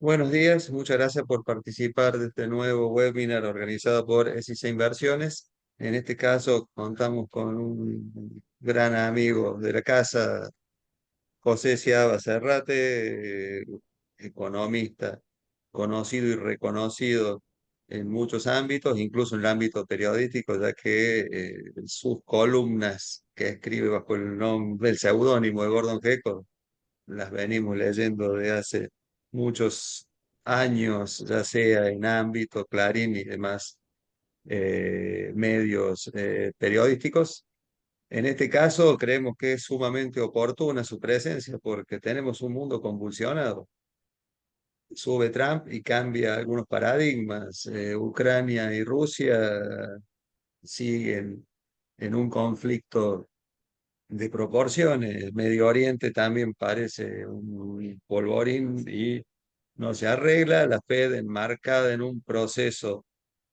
Buenos días, muchas gracias por participar de este nuevo webinar organizado por SIC Inversiones. En este caso contamos con un gran amigo de la casa, José Seabra Serrate, economista conocido y reconocido en muchos ámbitos, incluso en el ámbito periodístico, ya que sus columnas que escribe bajo el nombre, el seudónimo de Gordon Gekko, las venimos leyendo de hace muchos años, ya sea en ámbito Clarín y demás medios periodísticos. En este caso, creemos que es sumamente oportuna su presencia porque tenemos un mundo convulsionado. Sube Trump y cambia algunos paradigmas. Ucrania y Rusia siguen en un conflicto de proporciones. Medio Oriente también parece un polvorín y no se arregla. La Fed enmarcada en un proceso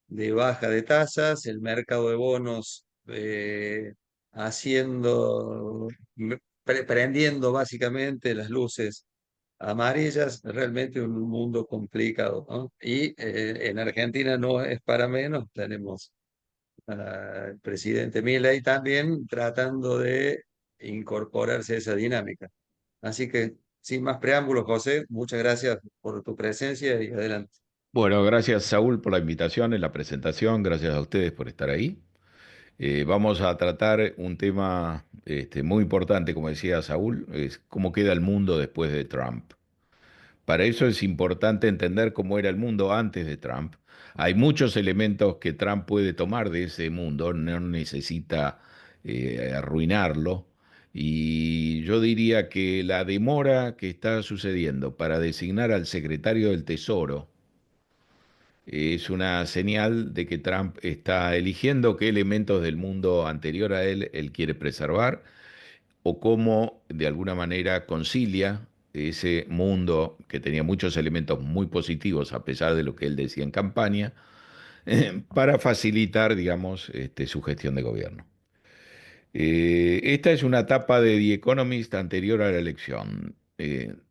de baja de tasas, el mercado de bonos haciendo, prendiendo básicamente las luces amarillas, realmente un mundo complicado, ¿no? Y en Argentina no es para menos, tenemos al presidente Milei también tratando de incorporarse a esa dinámica. Así que, sin más preámbulos, José, muchas gracias por tu presencia y adelante. Bueno, gracias Saúl por la invitación en la presentación, gracias a ustedes por estar ahí. Vamos a tratar un tema muy importante, como decía Saúl, es cómo queda el mundo después de Trump. Para eso es importante entender cómo era el mundo antes de Trump. Hay muchos elementos que Trump puede tomar de ese mundo, no necesita arruinarlo. Y yo diría que la demora que está sucediendo para designar al secretario del Tesoro, es una señal de que Trump está eligiendo qué elementos del mundo anterior a él quiere preservar o cómo de alguna manera concilia ese mundo que tenía muchos elementos muy positivos a pesar de lo que él decía en campaña, para facilitar, digamos, su gestión de gobierno. Esta es una etapa de The Economist anterior a la elección.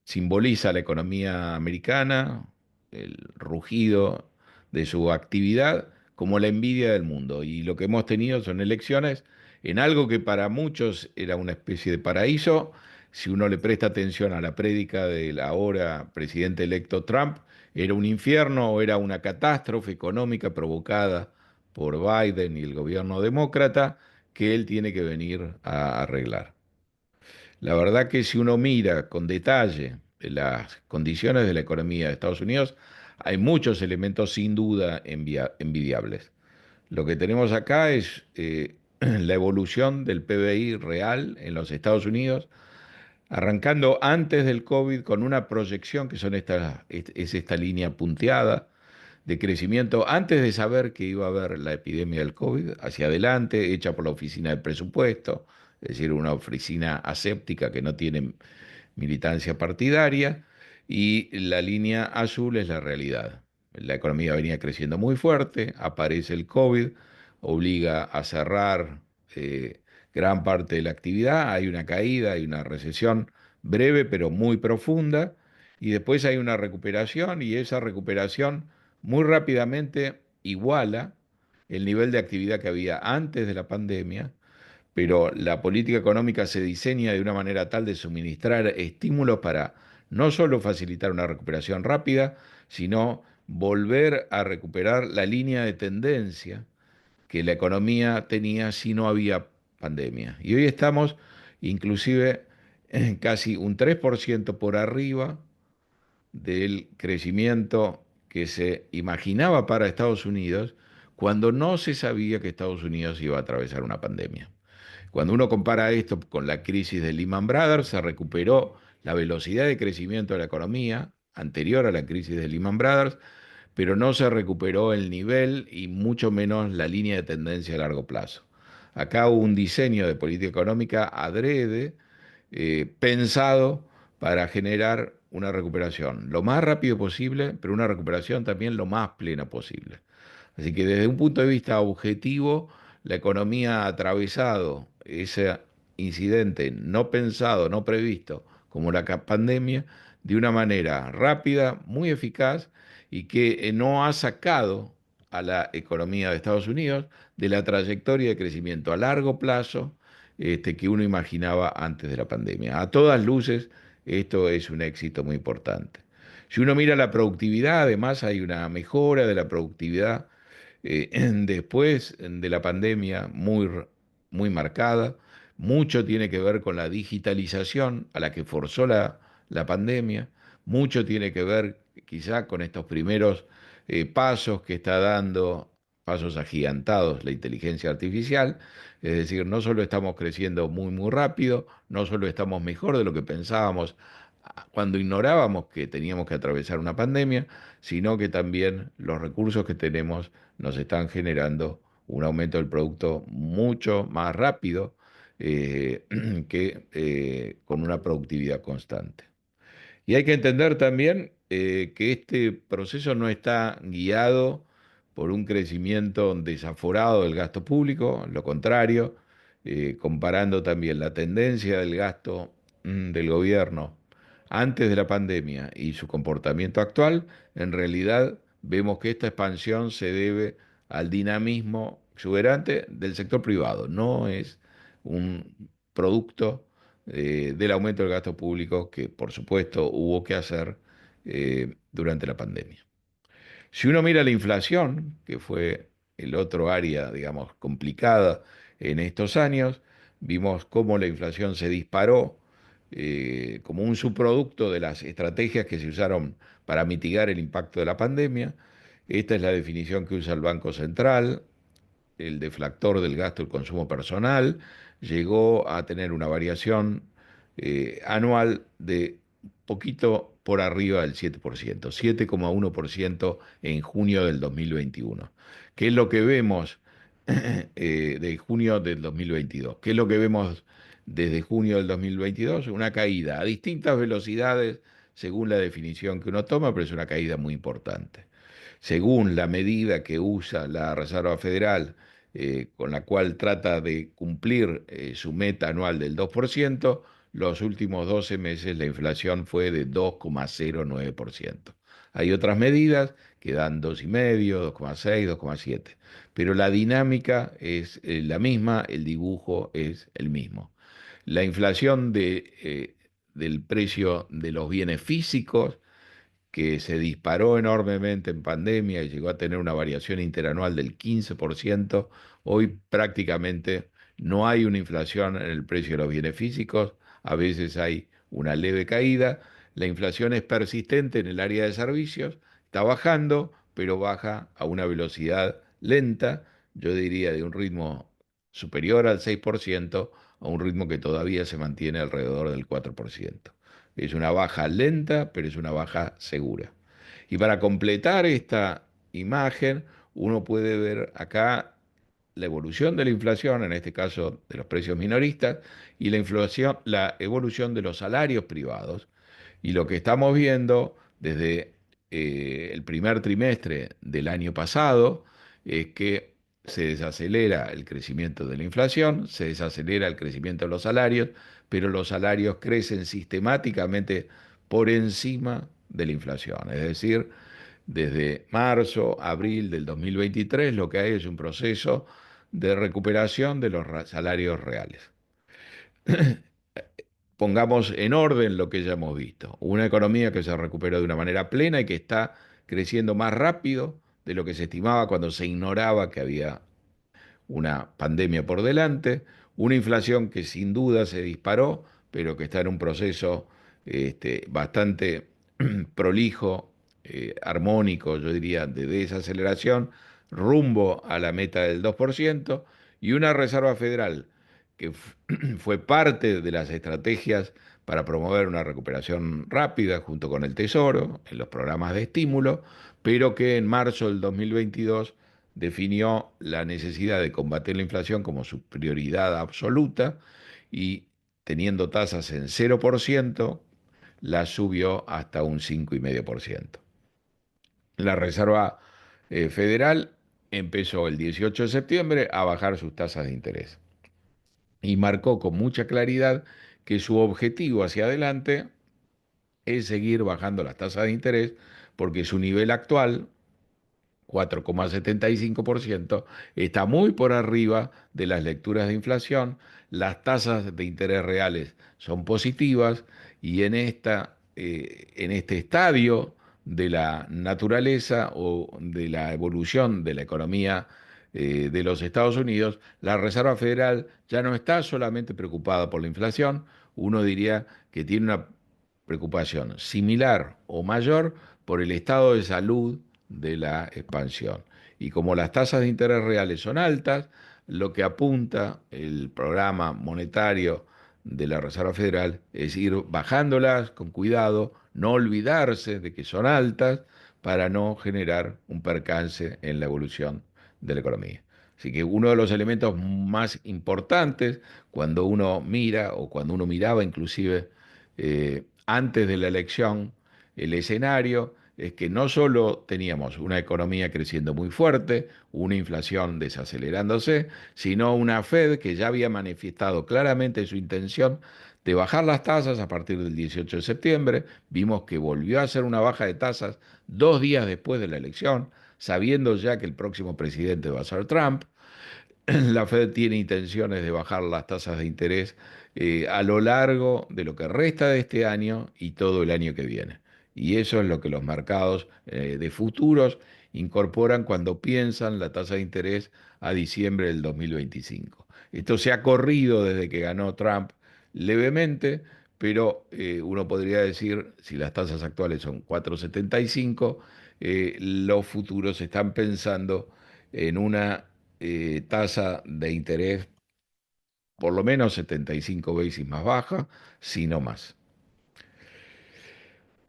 Simboliza la economía americana, el rugido de su actividad, como la envidia del mundo. Y lo que hemos tenido son elecciones en algo que para muchos era una especie de paraíso. Si uno le presta atención a la prédica del ahora presidente electo Trump, era un infierno o era una catástrofe económica provocada por Biden y el gobierno demócrata que él tiene que venir a arreglar. La verdad que si uno mira con detalle las condiciones de la economía de Estados Unidos, hay muchos elementos sin duda envidiables. Lo que tenemos acá es la evolución del PBI real en los Estados Unidos, arrancando antes del COVID con una proyección que es esta línea punteada de crecimiento antes de saber que iba a haber la epidemia del COVID, hacia adelante, hecha por la Oficina del Presupuesto, es decir, una oficina aséptica que no tiene militancia partidaria, y la línea azul es la realidad. La economía venía creciendo muy fuerte, aparece el COVID, obliga a cerrar gran parte de la actividad, hay una caída, hay una recesión breve pero muy profunda, y después hay una recuperación, y esa recuperación muy rápidamente iguala el nivel de actividad que había antes de la pandemia, pero la política económica se diseña de una manera tal de suministrar estímulos para no solo facilitar una recuperación rápida, sino volver a recuperar la línea de tendencia que la economía tenía si no había pandemia. Y hoy estamos inclusive en casi un 3% por arriba del crecimiento que se imaginaba para Estados Unidos cuando no se sabía que Estados Unidos iba a atravesar una pandemia. Cuando uno compara esto con la crisis de Lehman Brothers, se recuperó la velocidad de crecimiento de la economía anterior a la crisis de Lehman Brothers, pero no se recuperó el nivel y mucho menos la línea de tendencia a largo plazo. Acá hubo un diseño de política económica adrede, pensado para generar una recuperación lo más rápido posible, pero una recuperación también lo más plena posible. Así que desde un punto de vista objetivo, la economía ha atravesado ese incidente no pensado, no previsto, como la pandemia, de una manera rápida, muy eficaz y que no ha sacado a la economía de Estados Unidos de la trayectoria de crecimiento a largo plazo que uno imaginaba antes de la pandemia. A todas luces, esto es un éxito muy importante. Si uno mira la productividad, además hay una mejora de la productividad después de la pandemia muy marcada. Mucho tiene que ver con la digitalización a la que forzó la pandemia. Mucho tiene que ver quizá con estos primeros pasos que está dando, pasos agigantados, la inteligencia artificial. Es decir, no solo estamos creciendo muy rápido, no solo estamos mejor de lo que pensábamos cuando ignorábamos que teníamos que atravesar una pandemia, sino que también los recursos que tenemos nos están generando un aumento del producto mucho más rápido eh, que con una productividad constante. Y hay que entender también que este proceso no está guiado por un crecimiento desaforado del gasto público, lo contrario, comparando también la tendencia del gasto del gobierno antes de la pandemia y su comportamiento actual, en realidad vemos que esta expansión se debe al dinamismo exuberante del sector privado, no es un producto del aumento del gasto público que, por supuesto, hubo que hacer durante la pandemia. Si uno mira la inflación, que fue el otro área, digamos, complicada en estos años, vimos cómo la inflación se disparó como un subproducto de las estrategias que se usaron para mitigar el impacto de la pandemia. Esta es la definición que usa el Banco Central. El deflactor del gasto del consumo personal llegó a tener una variación anual de poquito por arriba del 7%, 7,1% en junio del 2021. ¿Qué es lo que vemos de junio del 2022? ¿Qué es lo que vemos desde junio del 2022? Una caída a distintas velocidades según la definición que uno toma, pero es una caída muy importante. Según la medida que usa la Reserva Federal, con la cual trata de cumplir su meta anual del 2%, los últimos 12 meses la inflación fue de 2,09%. Hay otras medidas que dan 2,5, 2,6, 2,7, pero la dinámica es la misma, el dibujo es el mismo. La inflación del precio de los bienes físicos que se disparó enormemente en pandemia y llegó a tener una variación interanual del 15%, hoy prácticamente no hay una inflación en el precio de los bienes físicos, a veces hay una leve caída, la inflación es persistente en el área de servicios, está bajando, pero baja a una velocidad lenta, yo diría de un ritmo superior al 6%, a un ritmo que todavía se mantiene alrededor del 4%. Es una baja lenta, pero es una baja segura. Y para completar esta imagen, uno puede ver acá la evolución de la inflación, en este caso de los precios minoristas, y la inflación, la evolución de los salarios privados. Y lo que estamos viendo desde el primer trimestre del año pasado es que se desacelera el crecimiento de la inflación, se desacelera el crecimiento de los salarios, pero los salarios crecen sistemáticamente por encima de la inflación. Es decir, desde marzo, abril del 2023, lo que hay es un proceso de recuperación de los salarios reales. Pongamos en orden lo que ya hemos visto. Una economía que se recuperó de una manera plena y que está creciendo más rápido de lo que se estimaba cuando se ignoraba que había una pandemia por delante, una inflación que sin duda se disparó, pero que está en un proceso bastante prolijo, armónico, yo diría, de desaceleración, rumbo a la meta del 2%, y una Reserva Federal que fue parte de las estrategias para promover una recuperación rápida junto con el Tesoro en los programas de estímulo, pero que en marzo del 2022 definió la necesidad de combatir la inflación como su prioridad absoluta y teniendo tasas en 0%, la subió hasta un 5,5%. La Reserva Federal empezó el 18 de septiembre a bajar sus tasas de interés y marcó con mucha claridad que su objetivo hacia adelante es seguir bajando las tasas de interés porque su nivel actual, 4,75%, está muy por arriba de las lecturas de inflación, las tasas de interés reales son positivas y en este estadio de la naturaleza o de la evolución de la economía de los Estados Unidos, la Reserva Federal ya no está solamente preocupada por la inflación, uno diría que tiene una preocupación similar o mayor por el estado de salud de la expansión. Y como las tasas de interés reales son altas, lo que apunta el programa monetario de la Reserva Federal es ir bajándolas con cuidado, no olvidarse de que son altas para no generar un percance en la evolución de la economía. Así que uno de los elementos más importantes cuando uno mira o cuando uno miraba inclusive antes de la elección, el escenario es que no solo teníamos una economía creciendo muy fuerte, una inflación desacelerándose, sino una Fed que ya había manifestado claramente su intención de bajar las tasas a partir del 18 de septiembre. Vimos que volvió a hacer una baja de tasas 2 días después de la elección, sabiendo ya que el próximo presidente va a ser Trump. La Fed tiene intenciones de bajar las tasas de interés a lo largo de lo que resta de este año y todo el año que viene. Y eso es lo que los mercados de futuros incorporan cuando piensan la tasa de interés a diciembre del 2025. Esto se ha corrido desde que ganó Trump levemente, pero uno podría decir, si las tasas actuales son 4,75, los futuros están pensando en una tasa de interés por lo menos 75 veces más baja, si no más.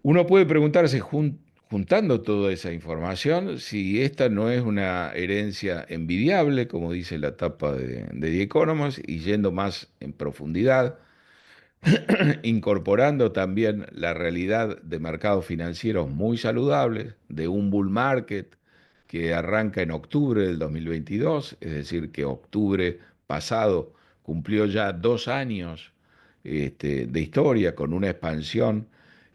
Uno puede preguntarse, juntando toda esa información, si esta no es una herencia envidiable, como dice la tapa de The Economist, y yendo más en profundidad, incorporando también la realidad de mercados financieros muy saludables, de un bull market que arranca en octubre del 2022, es decir, que octubre pasado cumplió ya 2 años de historia con una expansión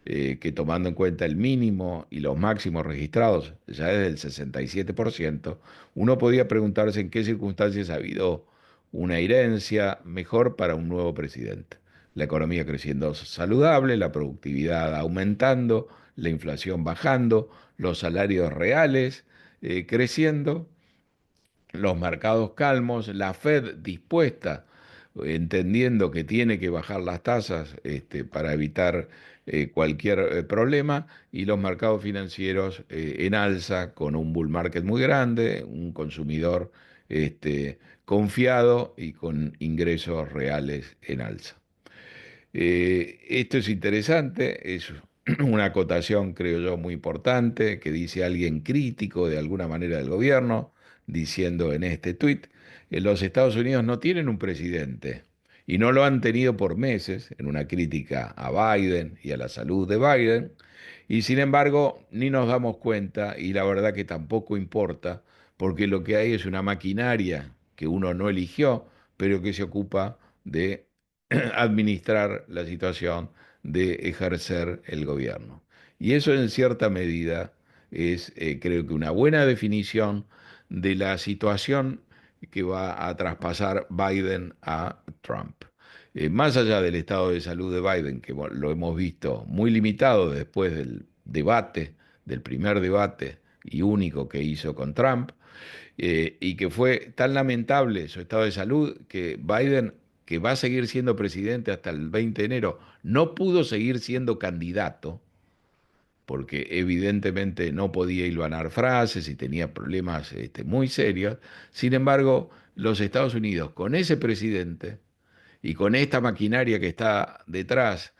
que tomando en cuenta el mínimo y los máximos registrados ya es del 67%, uno podía preguntarse en qué circunstancias ha habido una herencia mejor para un nuevo presidente. La economía creciendo saludable, la productividad aumentando, la inflación bajando, los salarios reales creciendo, los mercados calmos, la Fed dispuesta, entendiendo que tiene que bajar las tasas para evitar cualquier problema, y los mercados financieros en alza con un bull market muy grande, un consumidor confiado y con ingresos reales en alza. Esto es interesante, es una acotación, creo yo, muy importante, que dice alguien crítico de alguna manera del gobierno, diciendo en este tuit, los Estados Unidos no tienen un presidente y no lo han tenido por meses, en una crítica a Biden y a la salud de Biden, y sin embargo ni nos damos cuenta y la verdad que tampoco importa, porque lo que hay es una maquinaria que uno no eligió, pero que se ocupa de administrar la situación, de ejercer el gobierno. Y eso en cierta medida es, creo que una buena definición de la situación que va a traspasar Biden a Trump. Más allá del estado de salud de Biden, que bueno, lo hemos visto muy limitado después del debate, del primer debate y único que hizo con Trump, y que fue tan lamentable su estado de salud que Biden, que va a seguir siendo presidente hasta el 20 de enero, no pudo seguir siendo candidato porque evidentemente no podía hilvanar frases y tenía problemas muy serios. Sin embargo, los Estados Unidos, con ese presidente, y con esta maquinaria que está detrás,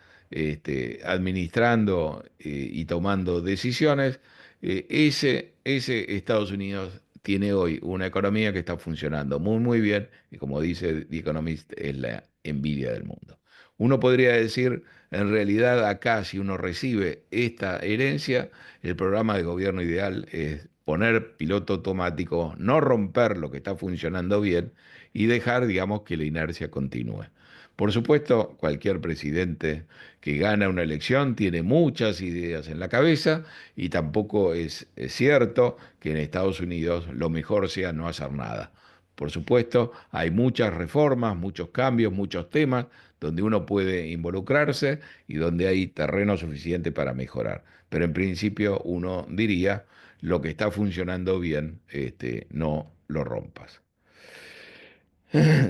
administrando y tomando decisiones, ese Estados Unidos tiene hoy una economía que está funcionando muy, muy bien y como dice The Economist, es la envidia del mundo. Uno podría decir, en realidad acá si uno recibe esta herencia, el programa de gobierno ideal es poner piloto automático, no romper lo que está funcionando bien y dejar, digamos, que la inercia continúe. Por supuesto, cualquier presidente que gana una elección tiene muchas ideas en la cabeza y tampoco es cierto que en Estados Unidos lo mejor sea no hacer nada. Por supuesto, hay muchas reformas, muchos cambios, muchos temas donde uno puede involucrarse y donde hay terreno suficiente para mejorar. Pero en principio uno diría, lo que está funcionando bien, no lo rompas.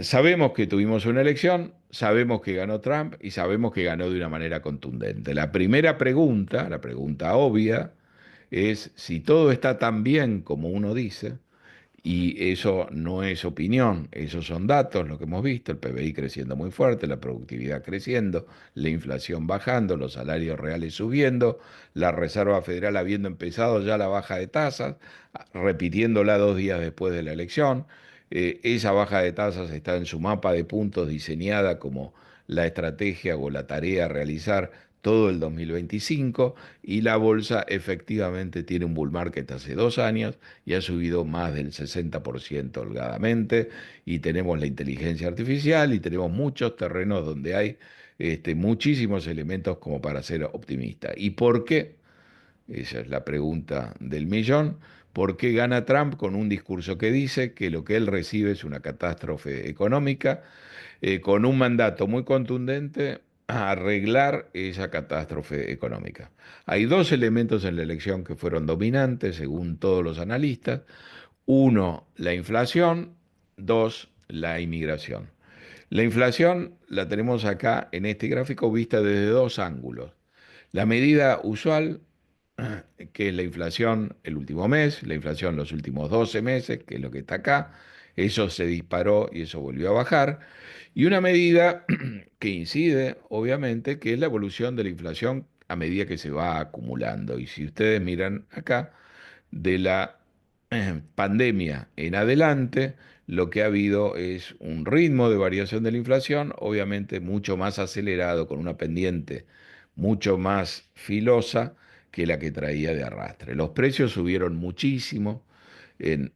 Sabemos que tuvimos una elección, sabemos que ganó Trump y sabemos que ganó de una manera contundente. La primera pregunta, la pregunta obvia, es si todo está tan bien como uno dice, y eso no es opinión, esos son datos, lo que hemos visto, el PBI creciendo muy fuerte, la productividad creciendo, la inflación bajando, los salarios reales subiendo, la Reserva Federal habiendo empezado ya la baja de tasas, repitiéndola 2 días después de la elección. Esa baja de tasas está en su mapa de puntos diseñada como la estrategia o la tarea a realizar todo el 2025 y la bolsa efectivamente tiene un bull market hace 2 años y ha subido más del 60% holgadamente y tenemos la inteligencia artificial y tenemos muchos terrenos donde hay muchísimos elementos como para ser optimista. ¿Y por qué? Esa es la pregunta del millón. ¿Por qué gana Trump con un discurso que dice que lo que él recibe es una catástrofe económica, con un mandato muy contundente a arreglar esa catástrofe económica? Hay dos elementos en la elección que fueron dominantes, según todos los analistas. Uno, la inflación. Dos, la inmigración. La inflación la tenemos acá en este gráfico vista desde dos ángulos. La medida usual, que es la inflación el último mes, la inflación los últimos 12 meses, que es lo que está acá, eso se disparó y eso volvió a bajar. Y una medida que incide, obviamente, que es la evolución de la inflación a medida que se va acumulando. Y si ustedes miran acá, de la pandemia en adelante, lo que ha habido es un ritmo de variación de la inflación, obviamente mucho más acelerado, con una pendiente mucho más filosa que la que traía de arrastre. Los precios subieron muchísimo en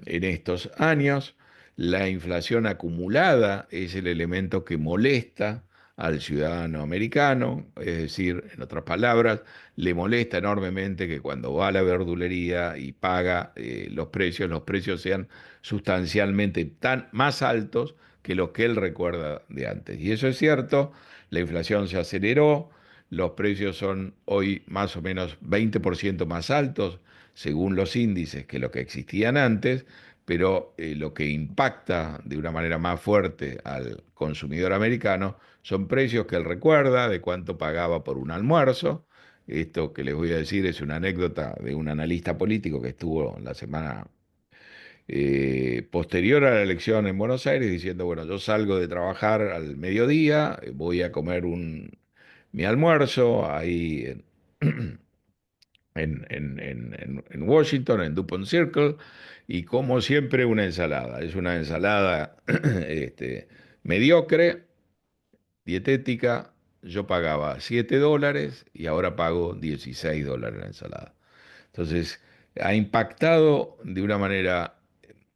estos años. La inflación acumulada es el elemento que molesta al ciudadano americano, es decir, en otras palabras, le molesta enormemente que cuando va a la verdulería y paga los precios sean sustancialmente tan más altos que los que él recuerda de antes. Y eso es cierto, la inflación se aceleró, los precios son hoy más o menos 20% más altos según los índices que lo que existían antes, pero lo que impacta de una manera más fuerte al consumidor americano son precios que él recuerda de cuánto pagaba por un almuerzo. Esto que les voy a decir es una anécdota de un analista político que estuvo la semana posterior a la elección en Buenos Aires diciendo, bueno, yo salgo de trabajar al mediodía, voy a comer mi almuerzo ahí en Washington, en DuPont Circle, y como siempre una ensalada. Es una ensalada mediocre, dietética. Yo pagaba $7 y ahora pago $16 la ensalada. Entonces, ha impactado de una manera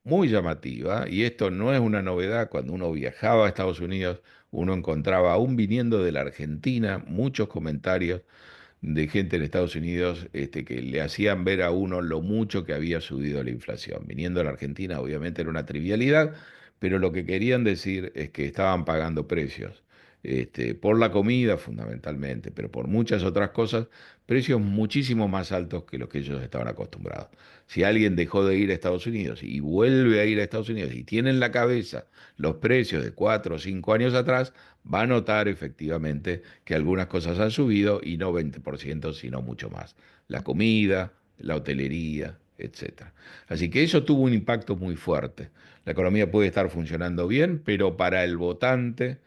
muy llamativa, y esto no es una novedad. Cuando uno viajaba a Estados Unidos, uno encontraba, aún viniendo de la Argentina, muchos comentarios de gente en Estados Unidos que le hacían ver a uno lo mucho que había subido la inflación. Viniendo a la Argentina, obviamente era una trivialidad, pero lo que querían decir es que estaban pagando precios, por la comida fundamentalmente, pero por muchas otras cosas, precios muchísimo más altos que los que ellos estaban acostumbrados. Si alguien dejó de ir a Estados Unidos y vuelve a ir a Estados Unidos y tiene en la cabeza los precios de 4 o 5 años atrás, va a notar efectivamente que algunas cosas han subido y no 20%, sino mucho más. La comida, la hotelería, etcétera. Así que eso tuvo un impacto muy fuerte. La economía puede estar funcionando bien, pero para el votante,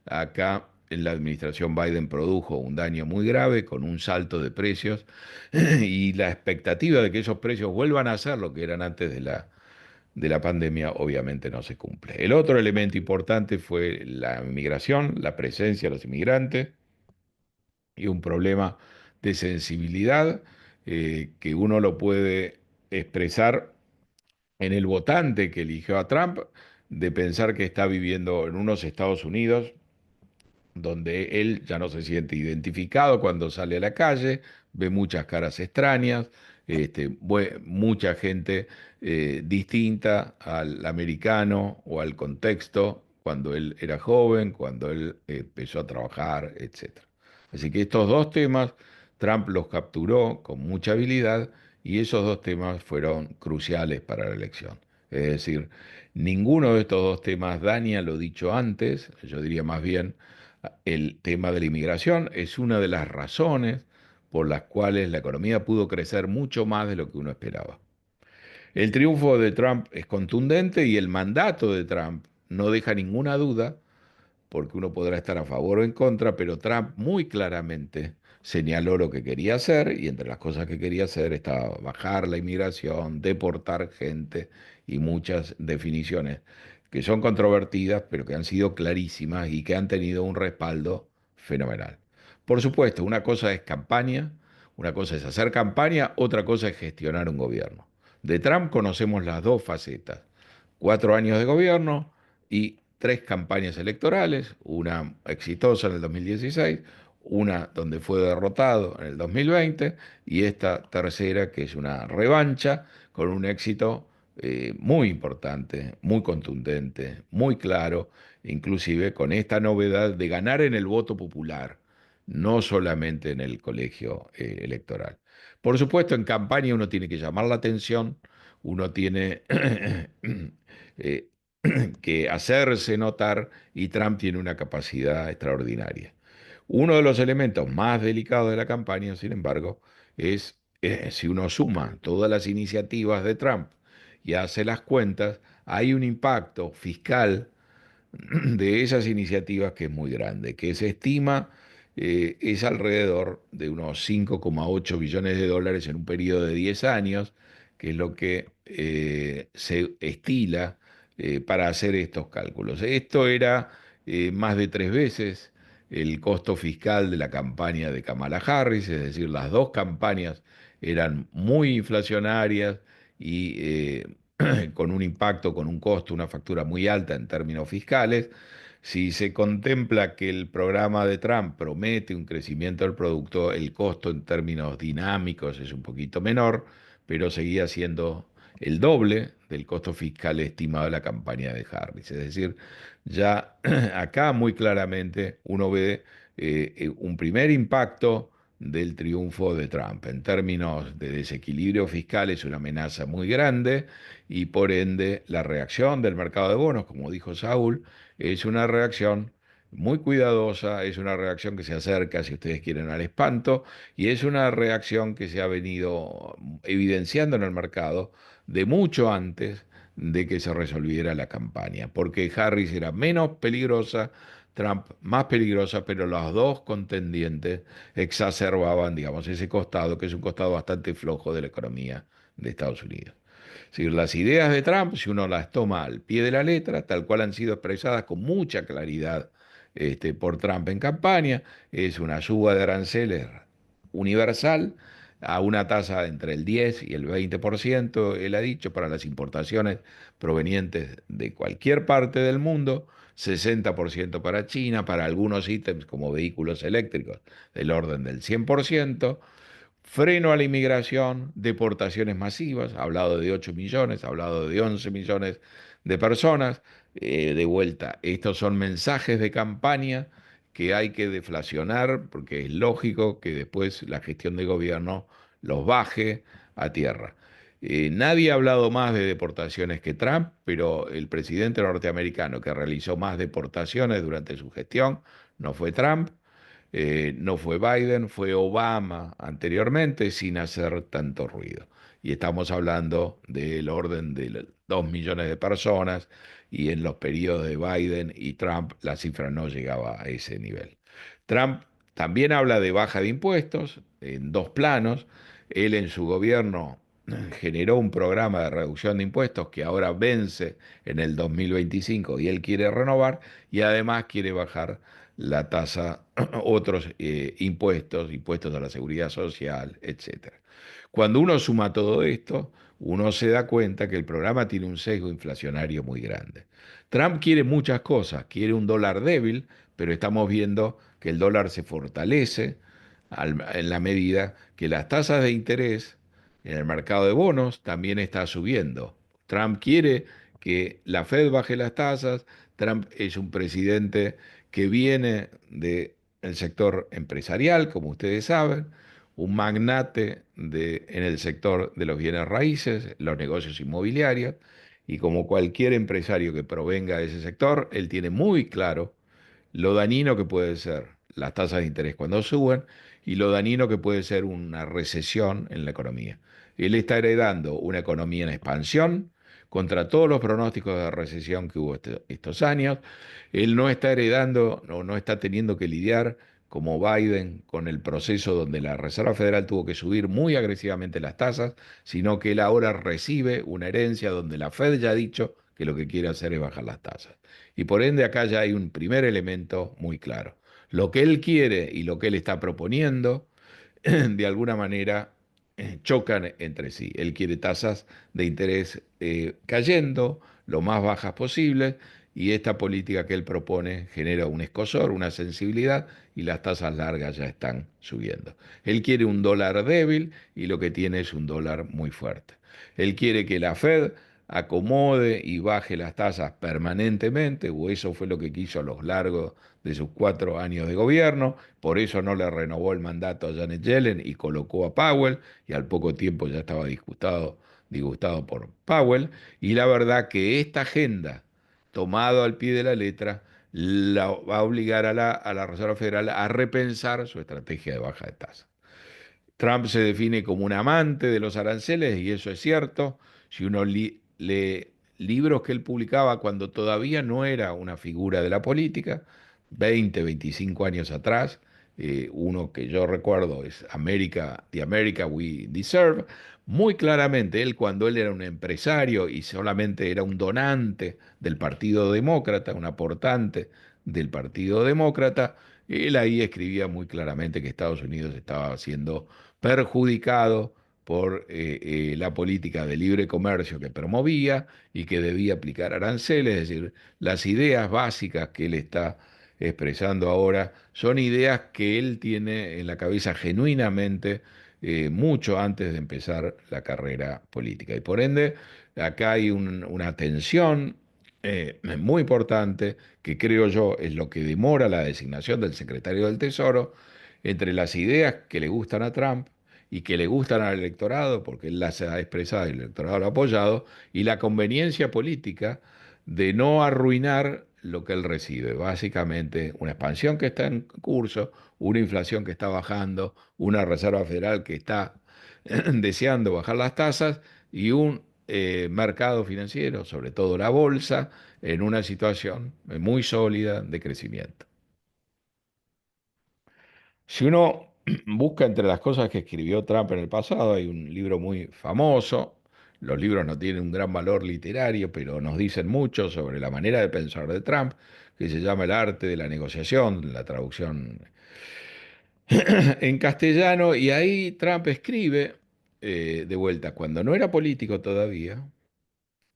acá en la administración Biden produjo un daño muy grave con un salto de precios y la expectativa de que esos precios vuelvan a ser lo que eran antes de la pandemia obviamente no se cumple. El otro elemento importante fue la inmigración, la presencia de los inmigrantes y un problema de sensibilidad que uno lo puede expresar en el votante que eligió a Trump, de pensar que está viviendo en unos Estados Unidos donde él ya no se siente identificado cuando sale a la calle, ve muchas caras extrañas, mucha gente distinta al americano o al contexto cuando él era joven, cuando él empezó a trabajar, etcétera. Así que estos dos temas Trump los capturó con mucha habilidad y esos dos temas fueron cruciales para la elección. Es decir, ninguno de estos dos temas daña lo dicho antes, yo diría más bien el tema de la inmigración es una de las razones por las cuales la economía pudo crecer mucho más de lo que uno esperaba. El triunfo de Trump es contundente y el mandato de Trump no deja ninguna duda porque uno podrá estar a favor o en contra, pero Trump muy claramente señaló lo que quería hacer y entre las cosas que quería hacer estaba bajar la inmigración, deportar gente y muchas definiciones que son controvertidas, pero que han sido clarísimas y que han tenido un respaldo fenomenal. Por supuesto, una cosa es campaña, una cosa es hacer campaña, otra cosa es gestionar un gobierno. De Trump conocemos las dos facetas. 4 años de gobierno y tres campañas electorales, una exitosa en el 2016, una donde fue derrotado en el 2020 y esta tercera que es una revancha con un éxito muy importante, muy contundente, muy claro, inclusive con esta novedad de ganar en el voto popular, no solamente en el colegio electoral. Por supuesto, en campaña uno tiene que llamar la atención, uno tiene eh, que hacerse notar y Trump tiene una capacidad extraordinaria. Uno de los elementos más delicados de la campaña, sin embargo, es si uno suma todas las iniciativas de Trump y hace las cuentas, hay un impacto fiscal de esas iniciativas que es muy grande, que se estima es alrededor de unos 5,8 billones de dólares en un periodo de 10 años, que es lo que se estila para hacer estos cálculos. Esto era más de 3 veces el costo fiscal de la campaña de Kamala Harris, es decir, las dos campañas eran muy inflacionarias y con un impacto, con un costo, una factura muy alta en términos fiscales. Si se contempla que el programa de Trump promete un crecimiento del producto, el costo en términos dinámicos es un poquito menor, pero seguía siendo el doble del costo fiscal estimado de la campaña de Harris. Es decir, ya acá muy claramente uno ve un primer impacto del triunfo de Trump. En términos de desequilibrio fiscal es una amenaza muy grande y por ende la reacción del mercado de bonos, como dijo Saúl, es una reacción muy cuidadosa, es una reacción que se acerca, si ustedes quieren, al espanto y es una reacción que se ha venido evidenciando en el mercado de mucho antes de que se resolviera la campaña, porque Harris era menos peligrosa, Trump más peligrosa, pero los dos contendientes exacerbaban, digamos, ese costado, que es un costado bastante flojo de la economía de Estados Unidos. Es decir, las ideas de Trump, si uno las toma al pie de la letra, tal cual han sido expresadas con mucha claridad por Trump en campaña, es una suba de aranceles universal a una tasa entre el 10 y el 20%, él ha dicho, para las importaciones provenientes de cualquier parte del mundo, 60% para China, para algunos ítems como vehículos eléctricos del orden del 100%, freno a la inmigración, deportaciones masivas, ha hablado de 8 millones, ha hablado de 11 millones de personas. De vuelta, estos son mensajes de campaña que hay que deflacionar porque es lógico que después la gestión de gobierno los baje a tierra. Nadie ha hablado más de deportaciones que Trump, pero el presidente norteamericano que realizó más deportaciones durante su gestión no fue Trump, no fue Biden, fue Obama anteriormente sin hacer tanto ruido. Y estamos hablando del orden de 2 millones de personas y en los periodos de Biden y Trump la cifra no llegaba a ese nivel. Trump también habla de baja de impuestos en dos planos. Él en su gobierno generó un programa de reducción de impuestos que ahora vence en el 2025 y él quiere renovar y además quiere bajar la tasa, otros impuestos, impuestos a la seguridad social, etcétera. Cuando uno suma todo esto, uno se da cuenta que el programa tiene un sesgo inflacionario muy grande. Trump quiere muchas cosas, quiere un dólar débil, pero estamos viendo que el dólar se fortalece en la medida que las tasas de interés en el mercado de bonos también está subiendo. Trump quiere que la Fed baje las tasas. Trump es un presidente que viene del sector empresarial, como ustedes saben, un magnate en el sector de los bienes raíces, los negocios inmobiliarios, y como cualquier empresario que provenga de ese sector, él tiene muy claro lo dañino que puede ser las tasas de interés cuando suben y lo dañino que puede ser una recesión en la economía. Él está heredando una economía en expansión contra todos los pronósticos de recesión que hubo estos años. Él no está heredando, no está teniendo que lidiar como Biden con el proceso donde la Reserva Federal tuvo que subir muy agresivamente las tasas, sino que él ahora recibe una herencia donde la Fed ya ha dicho que lo que quiere hacer es bajar las tasas. Y por ende acá ya hay un primer elemento muy claro. Lo que él quiere y lo que él está proponiendo, de alguna manera, chocan entre sí. Él quiere tasas de interés cayendo lo más bajas posibles y esta política que él propone genera un escozor, una sensibilidad y las tasas largas ya están subiendo. Él quiere un dólar débil y lo que tiene es un dólar muy fuerte. Él quiere que la Fed acomode y baje las tasas permanentemente, o eso fue lo que quiso a lo largo de sus 4 años de gobierno, por eso no le renovó el mandato a Janet Yellen y colocó a Powell, y al poco tiempo ya estaba disgustado por Powell, y la verdad que esta agenda, tomado al pie de la letra, la va a obligar a la Reserva Federal a repensar su estrategia de baja de tasas. Trump se define como un amante de los aranceles y eso es cierto. Si uno lee libros que él publicaba cuando todavía no era una figura de la política, 20, 25 años atrás, uno que yo recuerdo es The America We Deserve, muy claramente él cuando él era un empresario y solamente era un donante del Partido Demócrata, un aportante del Partido Demócrata, él ahí escribía muy claramente que Estados Unidos estaba haciendo perjudicado por la política de libre comercio que promovía y que debía aplicar aranceles, es decir, las ideas básicas que él está expresando ahora son ideas que él tiene en la cabeza genuinamente mucho antes de empezar la carrera política. Y por ende, acá hay una tensión muy importante que creo yo es lo que demora la designación del secretario del Tesoro entre las ideas que le gustan a Trump y que le gustan al electorado, porque él las ha expresado y el electorado lo ha apoyado, y la conveniencia política de no arruinar lo que él recibe. Básicamente, una expansión que está en curso, una inflación que está bajando, una Reserva Federal que está deseando bajar las tasas y un mercado financiero, sobre todo la bolsa, en una situación muy sólida de crecimiento. Si uno busca entre las cosas que escribió Trump en el pasado, hay un libro muy famoso. Los libros no tienen un gran valor literario, pero nos dicen mucho sobre la manera de pensar de Trump, que se llama El arte de la negociación, la traducción en castellano, y ahí Trump escribe, de vuelta, cuando no era político todavía,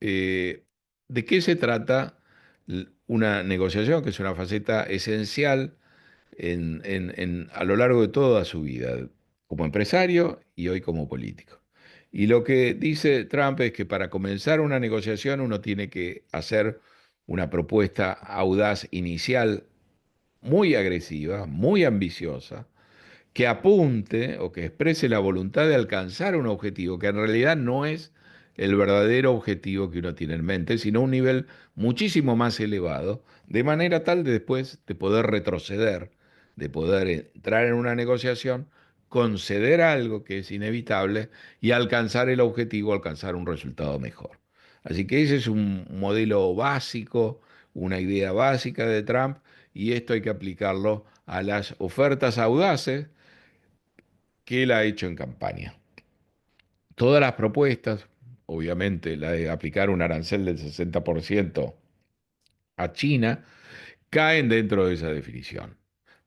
eh, de qué se trata una negociación, que es una faceta esencial a lo largo de toda su vida, como empresario y hoy como político. Y lo que dice Trump es que para comenzar una negociación uno tiene que hacer una propuesta audaz inicial, muy agresiva, muy ambiciosa, que apunte o que exprese la voluntad de alcanzar un objetivo que en realidad no es el verdadero objetivo que uno tiene en mente, sino un nivel muchísimo más elevado, de manera tal de después de poder retroceder, de poder entrar en una negociación, conceder algo que es inevitable y alcanzar el objetivo, alcanzar un resultado mejor. Así que ese es un modelo básico, una idea básica de Trump y esto hay que aplicarlo a las ofertas audaces que él ha hecho en campaña. Todas las propuestas, obviamente la de aplicar un arancel del 60% a China, caen dentro de esa definición.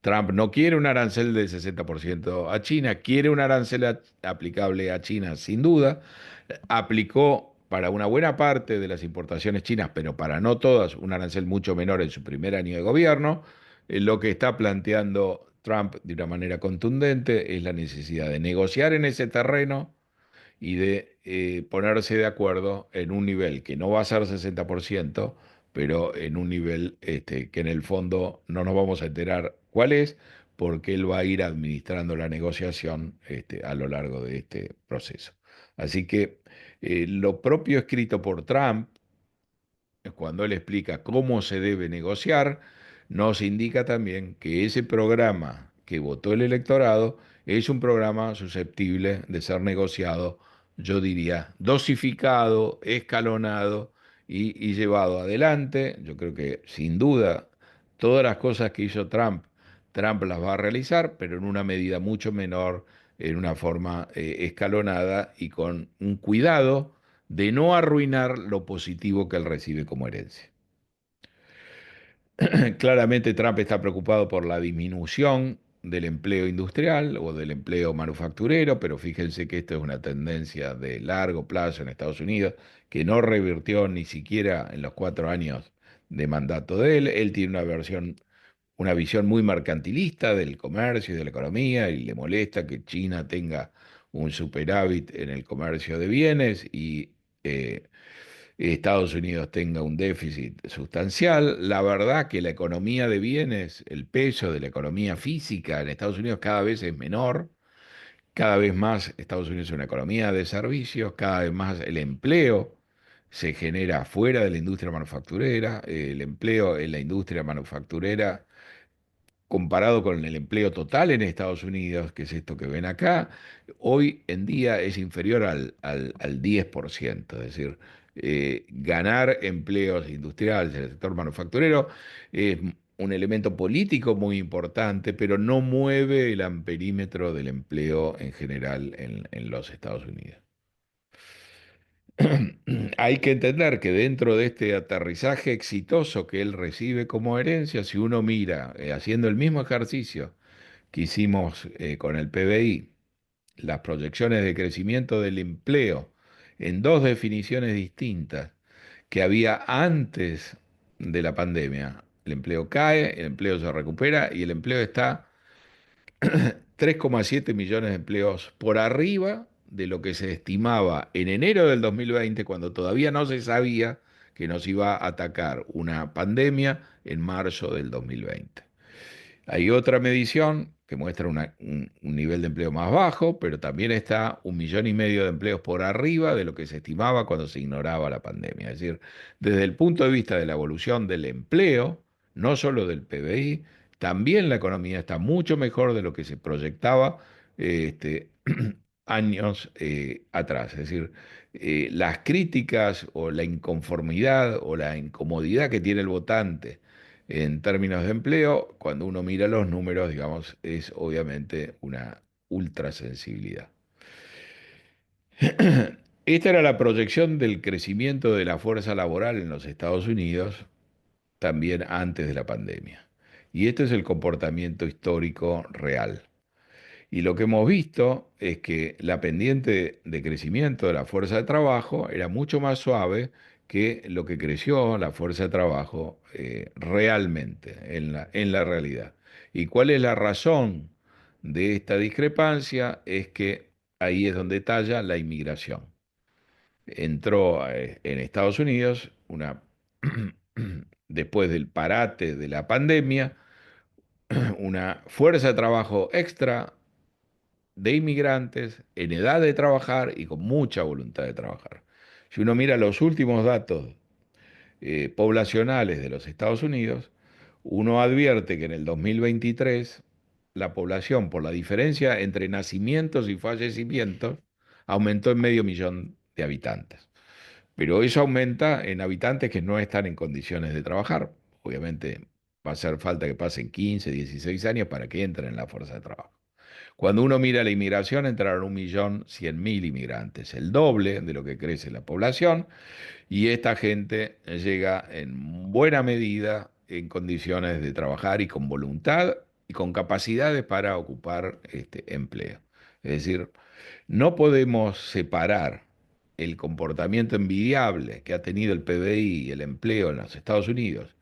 Trump no quiere un arancel del 60% a China, quiere un arancel aplicable a China sin duda. Aplicó para una buena parte de las importaciones chinas, pero para no todas, un arancel mucho menor en su primer año de gobierno. lo que está planteando Trump de una manera contundente es la necesidad de negociar en ese terreno y de ponerse de acuerdo en un nivel que no va a ser 60%, pero en un nivel que en el fondo no nos vamos a enterar cuál es, porque él va a ir administrando la negociación a lo largo de este proceso. Así que lo propio escrito por Trump, cuando él explica cómo se debe negociar, nos indica también que ese programa que votó el electorado es un programa susceptible de ser negociado, yo diría, dosificado, escalonado y llevado adelante. Yo creo que sin duda todas las cosas que hizo Trump, Trump las va a realizar, pero en una medida mucho menor, en una forma escalonada y con un cuidado de no arruinar lo positivo que él recibe como herencia. Claramente Trump está preocupado por la disminución del empleo industrial o del empleo manufacturero, pero fíjense que esto es una tendencia de largo plazo en Estados Unidos que no revirtió ni siquiera en los 4 años de mandato de él. Él tiene una visión muy mercantilista del comercio y de la economía y le molesta que China tenga un superávit en el comercio de bienes y Estados Unidos tenga un déficit sustancial. La verdad que la economía de bienes, el peso de la economía física en Estados Unidos cada vez es menor, cada vez más Estados Unidos es una economía de servicios, cada vez más el empleo se genera fuera de la industria manufacturera, el empleo en la industria manufacturera comparado con el empleo total en Estados Unidos, que es esto que ven acá, hoy en día es inferior al 10%. Es decir, ganar empleos industriales en el sector manufacturero es un elemento político muy importante, pero no mueve el amperímetro del empleo en general en los Estados Unidos. Hay que entender que dentro de este aterrizaje exitoso que él recibe como herencia, si uno mira, haciendo el mismo ejercicio que hicimos con el PBI, las proyecciones de crecimiento del empleo en dos definiciones distintas que había antes de la pandemia. El empleo cae, el empleo se recupera y el empleo está 3,7 millones de empleos por arriba de lo que se estimaba en enero del 2020, cuando todavía no se sabía que nos iba a atacar una pandemia en marzo del 2020. Hay otra medición que muestra un nivel de empleo más bajo, pero también está 1,5 millones de empleos por arriba de lo que se estimaba cuando se ignoraba la pandemia. Es decir, desde el punto de vista de la evolución del empleo, no solo del PBI, también la economía está mucho mejor de lo que se proyectaba años atrás. Es decir, las críticas o la inconformidad o la incomodidad que tiene el votante en términos de empleo, cuando uno mira los números, digamos, es obviamente una ultrasensibilidad. Esta era la proyección del crecimiento de la fuerza laboral en los Estados Unidos, también antes de la pandemia. Y este es el comportamiento histórico real. Y lo que hemos visto es que la pendiente de crecimiento de la fuerza de trabajo era mucho más suave que lo que creció la fuerza de trabajo realmente, en la realidad. ¿Y cuál es la razón de esta discrepancia? Es que ahí es donde talla la inmigración. Entró en Estados Unidos después del parate de la pandemia, una fuerza de trabajo extra de inmigrantes en edad de trabajar y con mucha voluntad de trabajar. Si uno mira los últimos datos poblacionales de los Estados Unidos, uno advierte que en el 2023 la población, por la diferencia entre nacimientos y fallecimientos, aumentó en 500,000 de habitantes. Pero eso aumenta en habitantes que no están en condiciones de trabajar. Obviamente va a hacer falta que pasen 15, 16 años para que entren en la fuerza de trabajo. Cuando uno mira la inmigración, entraron 1,100,000 inmigrantes, el doble de lo que crece la población, y esta gente llega en buena medida en condiciones de trabajar y con voluntad y con capacidades para ocupar este empleo. Es decir, no podemos separar el comportamiento envidiable que ha tenido el PBI y el empleo en los Estados Unidos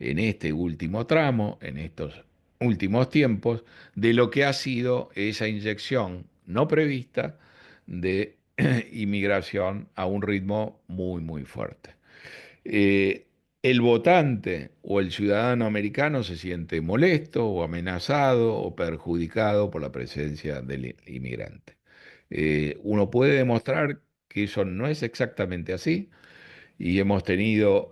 en este último tramo, en estos últimos tiempos, de lo que ha sido esa inyección no prevista de inmigración a un ritmo muy, muy fuerte. Eh, el votante o el ciudadano americano se siente molesto o amenazado o perjudicado por la presencia del inmigrante. Uno puede demostrar que eso no es exactamente así, y hemos tenido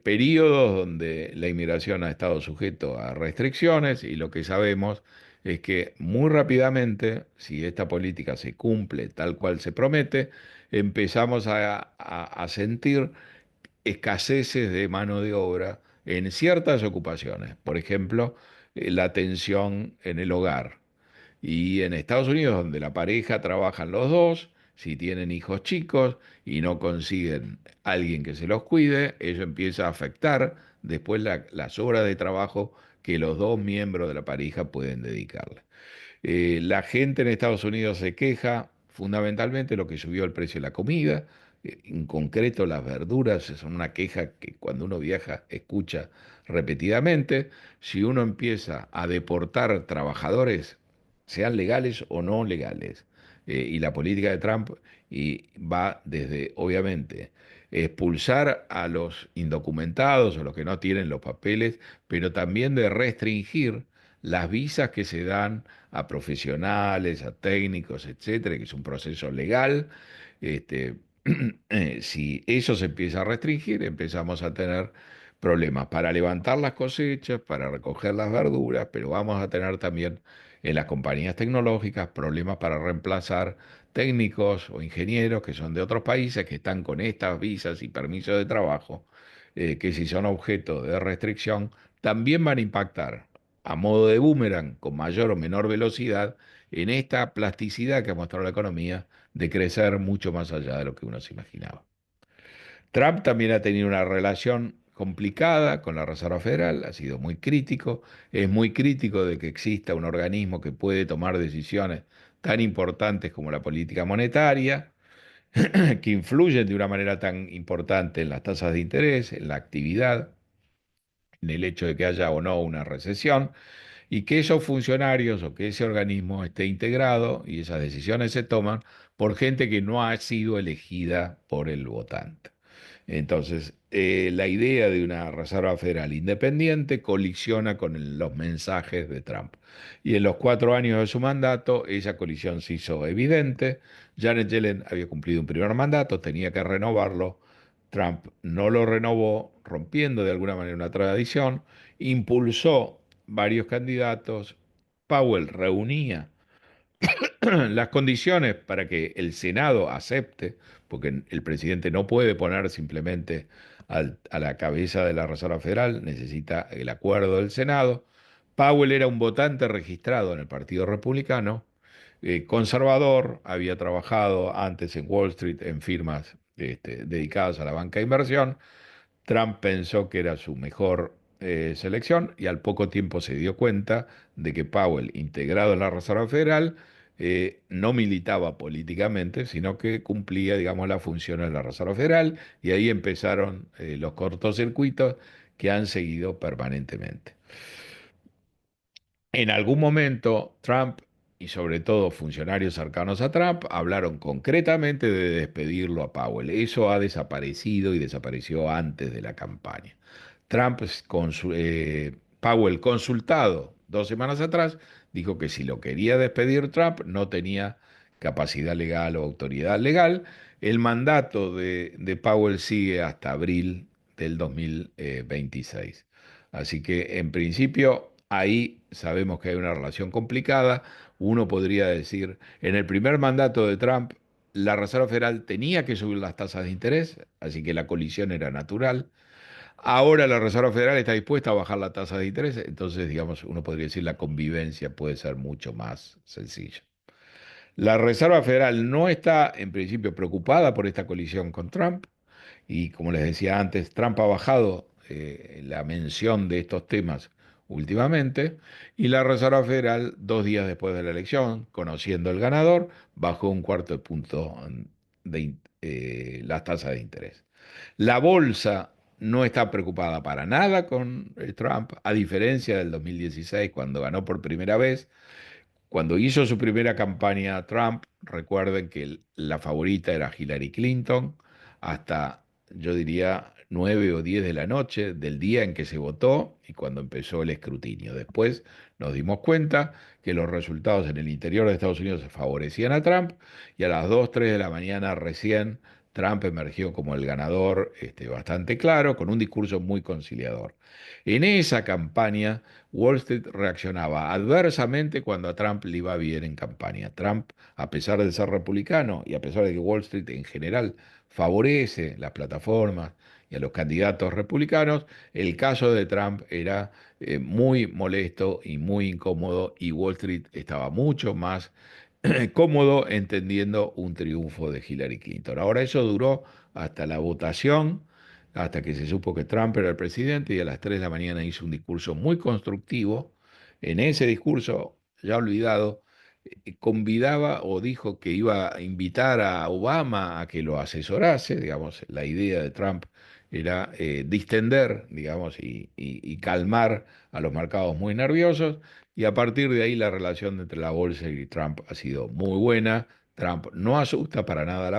periodos donde la inmigración ha estado sujeto a restricciones, y lo que sabemos es que muy rápidamente, si esta política se cumple tal cual se promete, empezamos a sentir escaseces de mano de obra en ciertas ocupaciones. Por ejemplo, la atención en el hogar. Y en Estados Unidos, donde la pareja trabajan los dos, si tienen hijos chicos y no consiguen alguien que se los cuide, eso empieza a afectar después las horas de trabajo que los dos miembros de la pareja pueden dedicarle. La gente en Estados Unidos se queja fundamentalmente de lo que subió el precio de la comida. En concreto, las verduras son una queja que cuando uno viaja escucha repetidamente. Si uno empieza a deportar trabajadores, sean legales o no legales, y la política de Trump va desde, obviamente, expulsar a los indocumentados o los que no tienen los papeles, pero también de restringir las visas que se dan a profesionales, a técnicos, etcétera, que es un proceso legal. Este, si eso se empieza a restringir, empezamos a tener problemas para levantar las cosechas, para recoger las verduras, pero vamos a tener también en las compañías tecnológicas problemas para reemplazar técnicos o ingenieros que son de otros países, que están con estas visas y permisos de trabajo, que si son objeto de restricción, también van a impactar a modo de boomerang, con mayor o menor velocidad, en esta plasticidad que ha mostrado la economía de crecer mucho más allá de lo que uno se imaginaba. Trump también ha tenido una relación complicada con la Reserva Federal, ha sido muy crítico, es muy crítico de que exista un organismo que puede tomar decisiones tan importantes como la política monetaria, que influyen de una manera tan importante en las tasas de interés, en la actividad, en el hecho de que haya o no una recesión, y que esos funcionarios o que ese organismo esté integrado y esas decisiones se toman por gente que no ha sido elegida por el votante. Entonces, la idea de una Reserva Federal independiente colisiona con los mensajes de Trump. Y en los 4 años de su mandato, esa colisión se hizo evidente. Janet Yellen había cumplido un primer mandato, tenía que renovarlo. Trump no lo renovó, rompiendo de alguna manera una tradición, impulsó varios candidatos. Powell reunía las condiciones para que el Senado acepte, porque el presidente no puede poner simplemente a la cabeza de la Reserva Federal, necesita el acuerdo del Senado. Powell era un votante registrado en el Partido Republicano, conservador, había trabajado antes en Wall Street en firmas dedicadas a la banca de inversión. Trump pensó que era su mejor selección, y al poco tiempo se dio cuenta de que Powell, integrado en la Reserva Federal, no militaba políticamente, sino que cumplía, digamos, las funciones de la Reserva Federal, y ahí empezaron los cortocircuitos que han seguido permanentemente. En algún momento, Trump y sobre todo funcionarios cercanos a Trump hablaron concretamente de despedirlo a Powell. Eso ha desaparecido y desapareció antes de la campaña. Trump, Powell, consultado 2 semanas atrás, dijo que si lo quería despedir Trump no tenía capacidad legal o autoridad legal. El mandato de Powell sigue hasta abril del 2026. Así que en principio ahí sabemos que hay una relación complicada. Uno podría decir, en el primer mandato de Trump, la Reserva Federal tenía que subir las tasas de interés, así que la colisión era natural. Ahora la Reserva Federal está dispuesta a bajar la tasa de interés, entonces, digamos, uno podría decir la convivencia puede ser mucho más sencilla. La Reserva Federal no está, en principio, preocupada por esta colisión con Trump, y como les decía antes, Trump ha bajado la mención de estos temas últimamente, y la Reserva Federal, 2 días después de la elección, conociendo el ganador, bajó 1/4 de punto las tasas de interés. La bolsa no está preocupada para nada con Trump, a diferencia del 2016, cuando ganó por primera vez. Cuando hizo su primera campaña Trump, recuerden que la favorita era Hillary Clinton, hasta yo diría 9 o 10 de la noche del día en que se votó y cuando empezó el escrutinio. Después nos dimos cuenta que los resultados en el interior de Estados Unidos favorecían a Trump y a las 2, 3 de la mañana recién Trump emergió como el ganador bastante claro, con un discurso muy conciliador. En esa campaña, Wall Street reaccionaba adversamente cuando a Trump le iba bien en campaña. Trump, a pesar de ser republicano y a pesar de que Wall Street en general favorece las plataformas y a los candidatos republicanos, el caso de Trump era muy molesto y muy incómodo y Wall Street estaba mucho más cómodo entendiendo un triunfo de Hillary Clinton. Ahora eso duró hasta la votación, hasta que se supo que Trump era el presidente y a las 3 de la mañana hizo un discurso muy constructivo. En ese discurso, ya olvidado, convidaba o dijo que iba a invitar a Obama a que lo asesorase, digamos, la idea de Trump era distender, digamos, y calmar a los mercados muy nerviosos, y a partir de ahí la relación entre la bolsa y Trump ha sido muy buena. Trump no asusta para nada a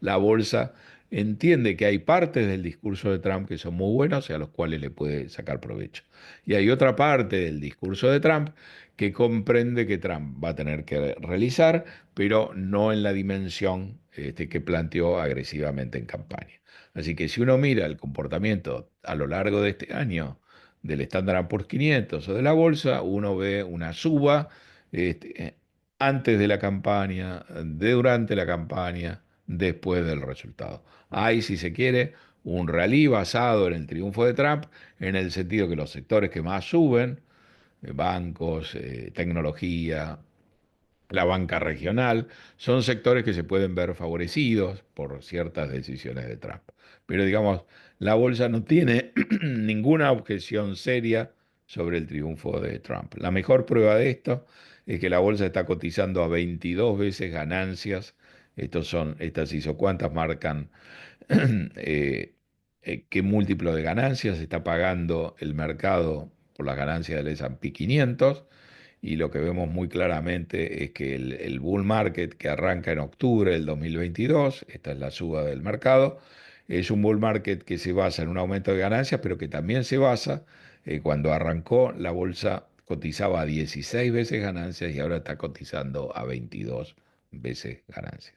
la bolsa entiende que hay partes del discurso de Trump que son muy buenos y a los cuales le puede sacar provecho. Y hay otra parte del discurso de Trump que comprende que Trump va a tener que realizar, pero no en la dimensión que planteó agresivamente en campaña. Así que si uno mira el comportamiento a lo largo de este año del Standard Poor's 500 o de la bolsa, uno ve una suba este, antes de la campaña, durante la campaña, después del resultado. Hay, si se quiere, un rally basado en el triunfo de Trump, en el sentido que los sectores que más suben, bancos, tecnología, la banca regional, son sectores que se pueden ver favorecidos por ciertas decisiones de Trump. Pero digamos, la bolsa no tiene ninguna objeción seria sobre el triunfo de Trump. La mejor prueba de esto es que la bolsa está cotizando a 22 veces ganancias. Estas isocuantas marcan eh, qué múltiplo de ganancias está pagando el mercado por las ganancias del S&P 500 y lo que vemos muy claramente es que el bull market que arranca en octubre del 2022, esta es la suba del mercado, es un bull market que se basa en un aumento de ganancias, pero que también se basa, cuando arrancó la bolsa cotizaba a 16 veces ganancias y ahora está cotizando a 22 veces ganancias.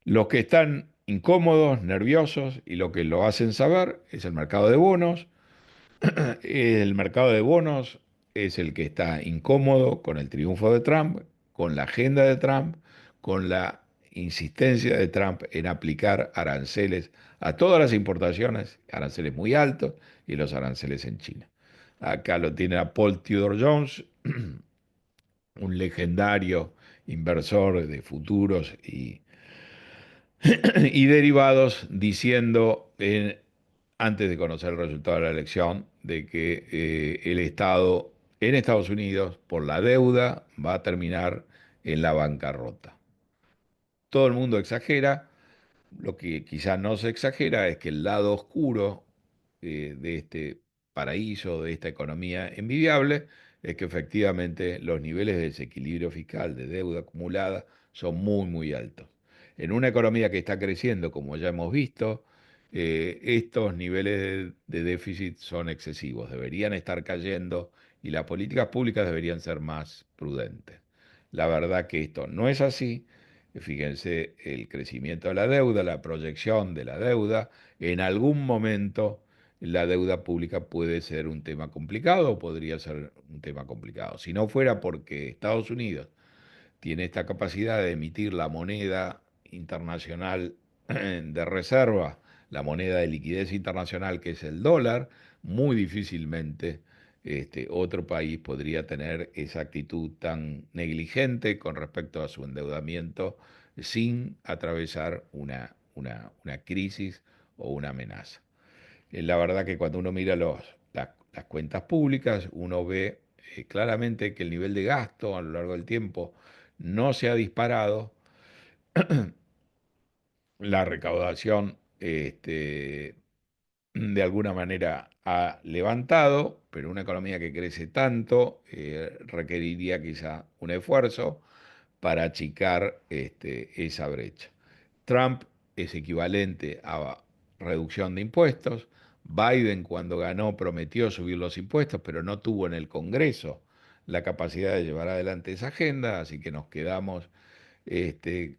Los que están incómodos, nerviosos y lo que lo hacen saber es el mercado de bonos. El mercado de bonos es el que está incómodo con el triunfo de Trump, con la agenda de Trump, con la insistencia de Trump en aplicar aranceles a todas las importaciones, aranceles muy altos y los aranceles en China. Acá lo tiene a Paul Tudor Jones, un legendario inversor de futuros y derivados, diciendo antes de conocer el resultado de la elección, de que el Estado en Estados Unidos, por la deuda, va a terminar en la bancarrota. Todo el mundo exagera, lo que quizás no se exagera es que el lado oscuro de este paraíso, de esta economía envidiable, es que efectivamente los niveles de desequilibrio fiscal, de deuda acumulada, son muy, muy altos. En una economía que está creciendo, como ya hemos visto, estos niveles de déficit son excesivos, deberían estar cayendo y las políticas públicas deberían ser más prudentes. La verdad que esto no es así. Fíjense el crecimiento de la deuda, la proyección de la deuda. En algún momento la deuda pública puede ser un tema complicado o podría ser un tema complicado. Si no fuera porque Estados Unidos tiene esta capacidad de emitir la moneda internacional de reserva, la moneda de liquidez internacional que es el dólar, muy difícilmente otro país podría tener esa actitud tan negligente con respecto a su endeudamiento sin atravesar una crisis o una amenaza. La verdad que cuando uno mira las cuentas públicas, uno ve claramente que el nivel de gasto a lo largo del tiempo no se ha disparado, la recaudación de alguna manera ha levantado, pero una economía que crece tanto requeriría quizá un esfuerzo para achicar esa brecha. Trump es equivalente a reducción de impuestos. Biden cuando ganó prometió subir los impuestos, pero no tuvo en el Congreso la capacidad de llevar adelante esa agenda, así que nos quedamos este,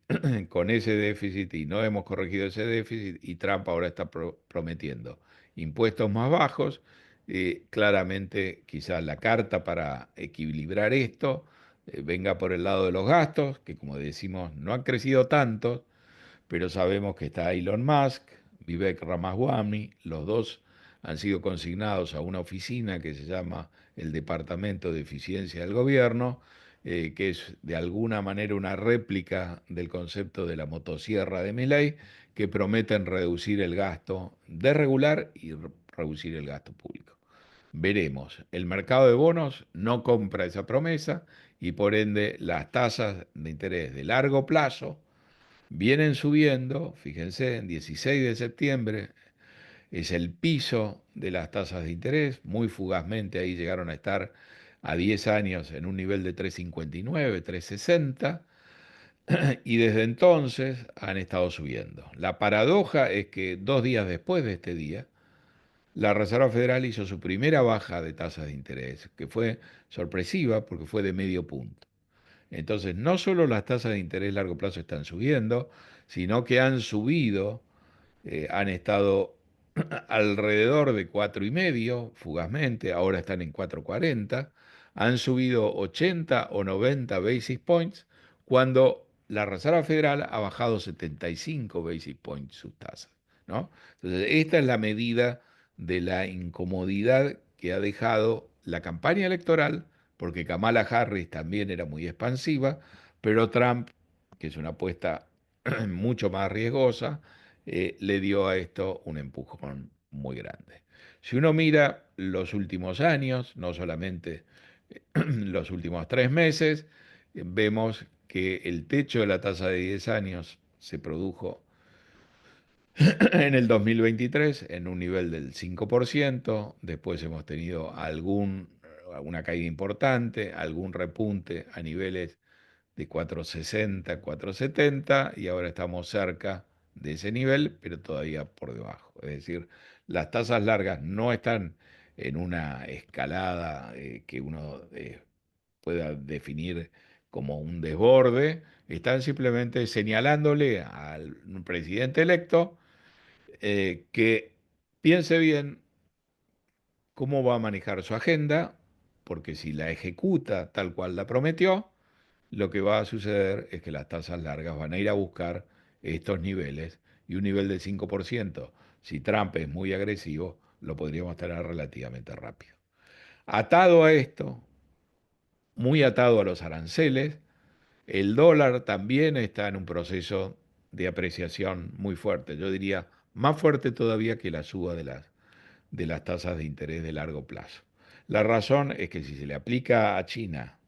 con ese déficit y no hemos corregido ese déficit y Trump ahora está prometiendo impuestos más bajos. Claramente quizás la carta para equilibrar esto venga por el lado de los gastos, que como decimos no han crecido tanto, pero sabemos que está Elon Musk, Vivek Ramaswamy, los dos han sido consignados a una oficina que se llama el Departamento de Eficiencia del Gobierno, que es de alguna manera una réplica del concepto de la motosierra de Milei, que prometen reducir el gasto desregular y reducir el gasto público. Veremos, el mercado de bonos no compra esa promesa y por ende las tasas de interés de largo plazo vienen subiendo, fíjense, en 16 de septiembre es el piso de las tasas de interés, muy fugazmente ahí llegaron a estar a 10 años en un nivel de 3,59, 3,60 y desde entonces han estado subiendo. La paradoja es que 2 días después de este día, la Reserva Federal hizo su primera baja de tasas de interés, que fue sorpresiva porque fue de medio punto. Entonces, no solo las tasas de interés a largo plazo están subiendo, sino que han subido, han estado alrededor de 4,5, fugazmente, ahora están en 4,40, han subido 80 o 90 basis points, cuando la Reserva Federal ha bajado 75 basis points sus tasas, ¿no? Entonces, esta es la medida de la incomodidad que ha dejado la campaña electoral, porque Kamala Harris también era muy expansiva, pero Trump, que es una apuesta mucho más riesgosa, le dio a esto un empujón muy grande. Si uno mira los últimos años, no solamente los últimos 3 meses, vemos que el techo de la tasa de 10 años se produjo en el 2023 en un nivel del 5%, después hemos tenido alguna caída importante, algún repunte a niveles de 4,60, 4,70 y ahora estamos cerca de ese nivel, pero todavía por debajo. Es decir, las tasas largas no están en una escalada que uno pueda definir como un desborde, están simplemente señalándole al presidente electo que piense bien cómo va a manejar su agenda, porque si la ejecuta tal cual la prometió, lo que va a suceder es que las tasas largas van a ir a buscar estos niveles y un nivel del 5%, si Trump es muy agresivo, lo podríamos tener relativamente rápido. Atado a esto, muy atado a los aranceles, el dólar también está en un proceso de apreciación muy fuerte, yo diría más fuerte todavía que la suba de las tasas de interés de largo plazo. La razón es que si se le aplica a China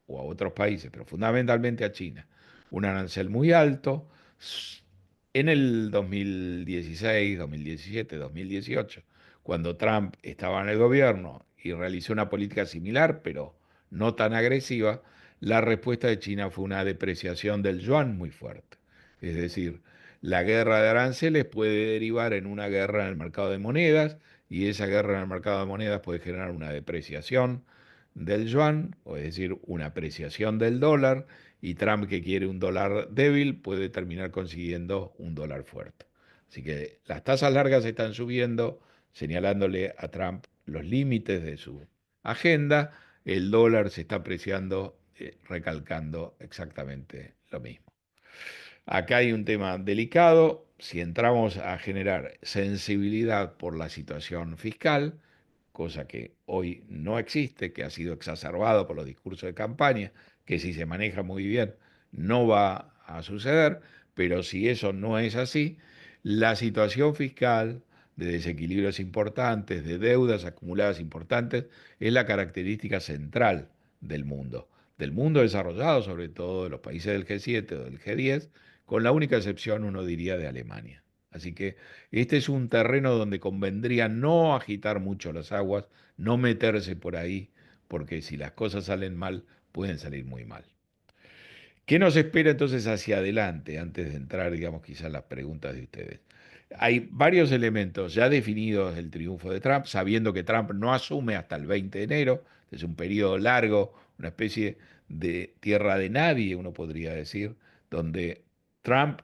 o a otros países, pero fundamentalmente a China, un arancel muy alto en el 2016, 2017, 2018, cuando Trump estaba en el gobierno y realizó una política similar, pero no tan agresiva, la respuesta de China fue una depreciación del yuan muy fuerte. Es decir, la guerra de aranceles puede derivar en una guerra en el mercado de monedas y esa guerra en el mercado de monedas puede generar una depreciación del yuan, o es decir, una apreciación del dólar, y Trump que quiere un dólar débil puede terminar consiguiendo un dólar fuerte. Así que las tasas largas están subiendo, señalándole a Trump los límites de su agenda, el dólar se está apreciando, recalcando exactamente lo mismo. Acá hay un tema delicado, si entramos a generar sensibilidad por la situación fiscal, cosa que hoy no existe, que ha sido exacerbado por los discursos de campaña, que si se maneja muy bien no va a suceder, pero si eso no es así, la situación fiscal de desequilibrios importantes, de deudas acumuladas importantes, es la característica central del mundo desarrollado, sobre todo de los países del G7 o del G10, con la única excepción, uno diría, de Alemania. Así que este es un terreno donde convendría no agitar mucho las aguas, no meterse por ahí, porque si las cosas salen mal, pueden salir muy mal. ¿Qué nos espera entonces hacia adelante, antes de entrar, digamos, quizás las preguntas de ustedes? Hay varios elementos ya definidos del triunfo de Trump, sabiendo que Trump no asume hasta el 20 de enero, es un periodo largo, una especie de tierra de nadie, uno podría decir, donde Trump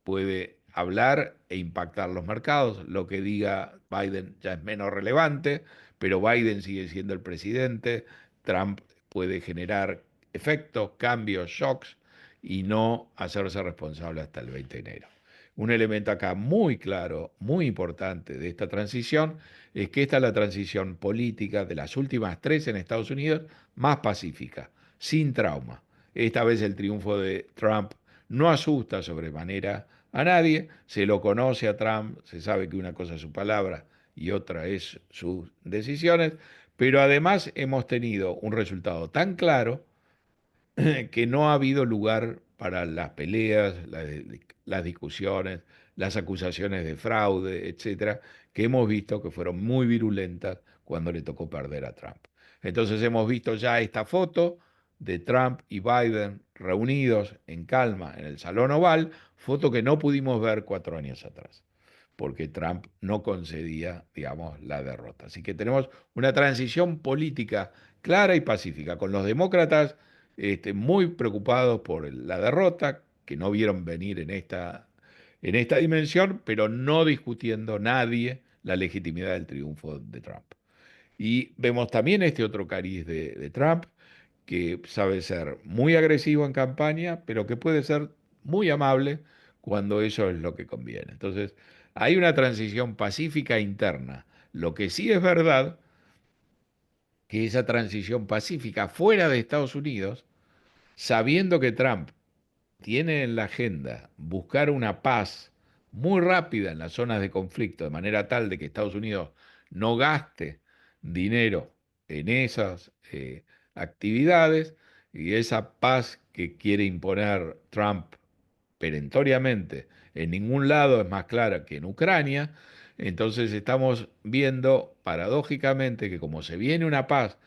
puede hablar e impactar los mercados. Lo que diga Biden ya es menos relevante, pero Biden sigue siendo el presidente. Trump puede generar efectos, cambios, shocks y no hacerse responsable hasta el 20 de enero. Un elemento acá muy claro, muy importante de esta transición es que esta es la transición política de las últimas tres en Estados Unidos más pacífica, sin trauma. Esta vez el triunfo de Trump no asusta sobremanera a nadie, se lo conoce a Trump, se sabe que una cosa es su palabra y otra es sus decisiones, pero además hemos tenido un resultado tan claro que no ha habido lugar para las peleas, las discusiones, las acusaciones de fraude, etcétera, que hemos visto que fueron muy virulentas cuando le tocó perder a Trump. Entonces hemos visto ya esta foto de Trump y Biden reunidos en calma en el Salón Oval, foto que no pudimos ver 4 años atrás, porque Trump no concedía, digamos, la derrota. Así que tenemos una transición política clara y pacífica, con los demócratas muy preocupados por la derrota, que no vieron venir en esta dimensión, pero no discutiendo nadie la legitimidad del triunfo de Trump. Y vemos también este otro cariz de Trump, que sabe ser muy agresivo en campaña, pero que puede ser muy amable cuando eso es lo que conviene. Entonces, hay una transición pacífica interna. Lo que sí es verdad, que esa transición pacífica fuera de Estados Unidos, sabiendo que Trump tiene en la agenda buscar una paz muy rápida en las zonas de conflicto, de manera tal de que Estados Unidos no gaste dinero en esas actividades, y esa paz que quiere imponer Trump perentoriamente en ningún lado es más clara que en Ucrania. Entonces estamos viendo paradójicamente que como se viene una paz,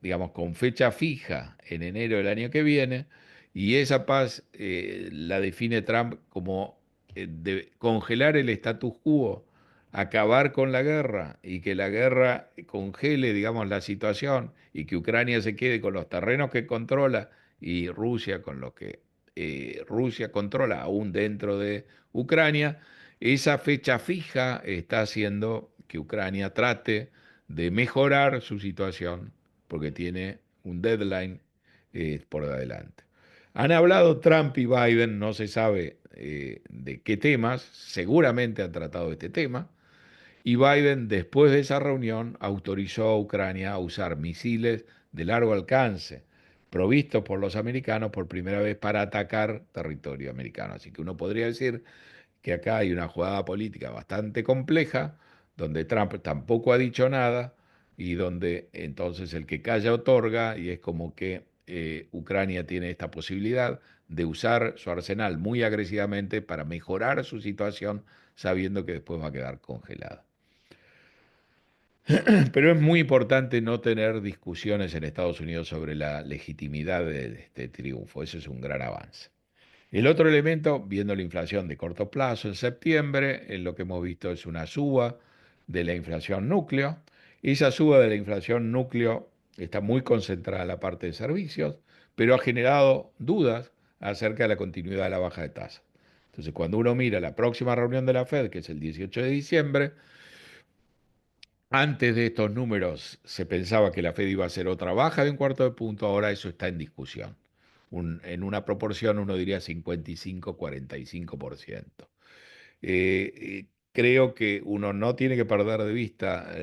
digamos, con fecha fija en enero del año que viene, y esa paz la define Trump como de congelar el status quo, acabar con la guerra y que la guerra congele, digamos, la situación y que Ucrania se quede con los terrenos que controla y Rusia con lo que Rusia controla aún dentro de Ucrania. Esa fecha fija está haciendo que Ucrania trate de mejorar su situación porque tiene un deadline por adelante. Han hablado Trump y Biden, no se sabe de qué temas, seguramente han tratado este tema, y Biden, después de esa reunión, autorizó a Ucrania a usar misiles de largo alcance, provistos por los americanos por primera vez para atacar territorio americano. Así que uno podría decir que acá hay una jugada política bastante compleja, donde Trump tampoco ha dicho nada y donde entonces el que calla otorga, y es como que Ucrania tiene esta posibilidad de usar su arsenal muy agresivamente para mejorar su situación, sabiendo que después va a quedar congelada. Pero es muy importante no tener discusiones en Estados Unidos sobre la legitimidad de este triunfo. Eso es un gran avance. El otro elemento, viendo la inflación de corto plazo en septiembre, en lo que hemos visto es una suba de la inflación núcleo. Esa suba de la inflación núcleo está muy concentrada en la parte de servicios, pero ha generado dudas acerca de la continuidad de la baja de tasas. Entonces, cuando uno mira la próxima reunión de la Fed, que es el 18 de diciembre, antes de estos números se pensaba que la Fed iba a hacer otra baja de un cuarto de punto, ahora eso está en discusión. En una proporción, uno diría 55-45%. Creo que uno no tiene que perder de vista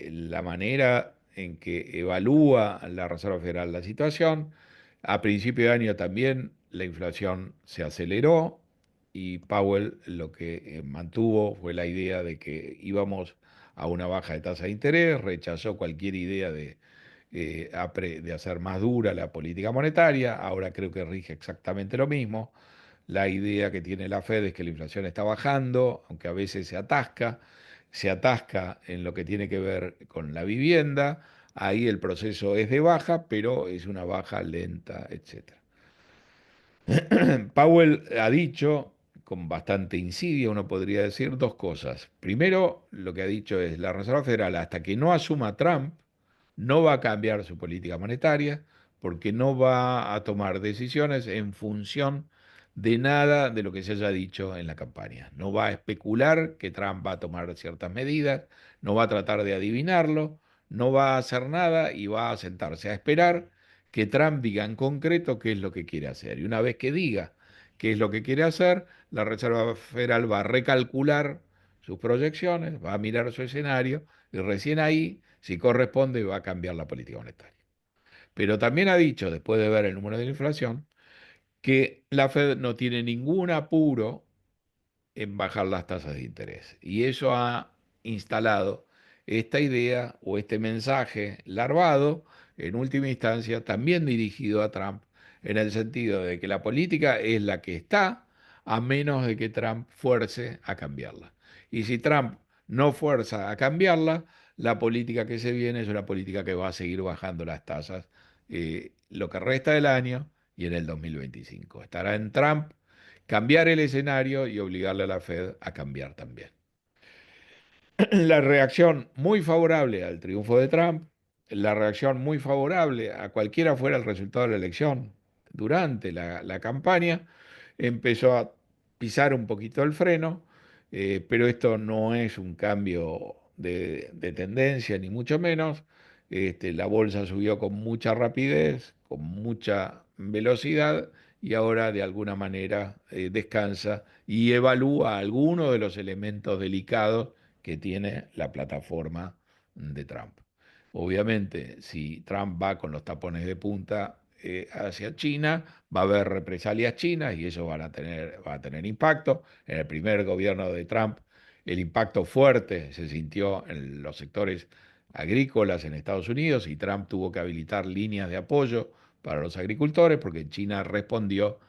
la manera en que evalúa la Reserva Federal la situación. A principio de año también la inflación se aceleró y Powell lo que mantuvo fue la idea de que íbamos a una baja de tasa de interés, rechazó cualquier idea de hacer más dura la política monetaria, ahora creo que rige exactamente lo mismo. La idea que tiene la Fed es que la inflación está bajando, aunque a veces se atasca en lo que tiene que ver con la vivienda. Ahí el proceso es de baja, pero es una baja lenta, etcétera. Powell ha dicho, con bastante insidia, uno podría decir dos cosas. Primero, lo que ha dicho es, la Reserva Federal, hasta que no asuma Trump, no va a cambiar su política monetaria, porque no va a tomar decisiones en función de nada de lo que se haya dicho en la campaña. No va a especular que Trump va a tomar ciertas medidas, no va a tratar de adivinarlo, no va a hacer nada y va a sentarse a esperar que Trump diga en concreto qué es lo que quiere hacer. Y una vez que diga qué es lo que quiere hacer, la Reserva Federal va a recalcular sus proyecciones, va a mirar su escenario y recién ahí, si corresponde, va a cambiar la política monetaria. Pero también ha dicho, después de ver el número de la inflación, que la Fed no tiene ningún apuro en bajar las tasas de interés. Y eso ha instalado esta idea o este mensaje larvado, en última instancia, también dirigido a Trump, en el sentido de que la política es la que está, a menos de que Trump fuerce a cambiarla. Y si Trump no fuerza a cambiarla, la política que se viene es una política que va a seguir bajando las tasas lo que resta del año y en el 2025. Estará en Trump cambiar el escenario y obligarle a la Fed a cambiar también. La reacción muy favorable al triunfo de Trump, la reacción muy favorable a cualquiera fuera el resultado de la elección durante la campaña, empezó a pisar un poquito el freno, pero esto no es un cambio de tendencia, ni mucho menos. La bolsa subió con mucha rapidez, con mucha velocidad, y ahora de alguna manera descansa y evalúa algunos de los elementos delicados que tiene la plataforma de Trump. Obviamente, si Trump va con los tapones de punta hacia China, va a haber represalias chinas y eso va a tener impacto. En el primer gobierno de Trump, el impacto fuerte se sintió en los sectores agrícolas en Estados Unidos y Trump tuvo que habilitar líneas de apoyo para los agricultores porque China respondió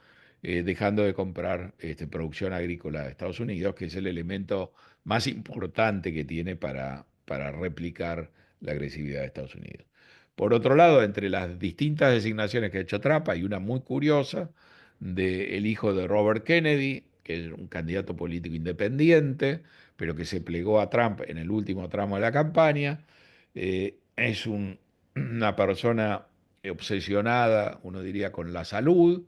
dejando de comprar producción agrícola de Estados Unidos, que es el elemento más importante que tiene para replicar la agresividad de Estados Unidos. Por otro lado, entre las distintas designaciones que ha hecho Trump, hay una muy curiosa del hijo de Robert Kennedy, que es un candidato político independiente, pero que se plegó a Trump en el último tramo de la campaña. Es una persona obsesionada, uno diría, con la salud,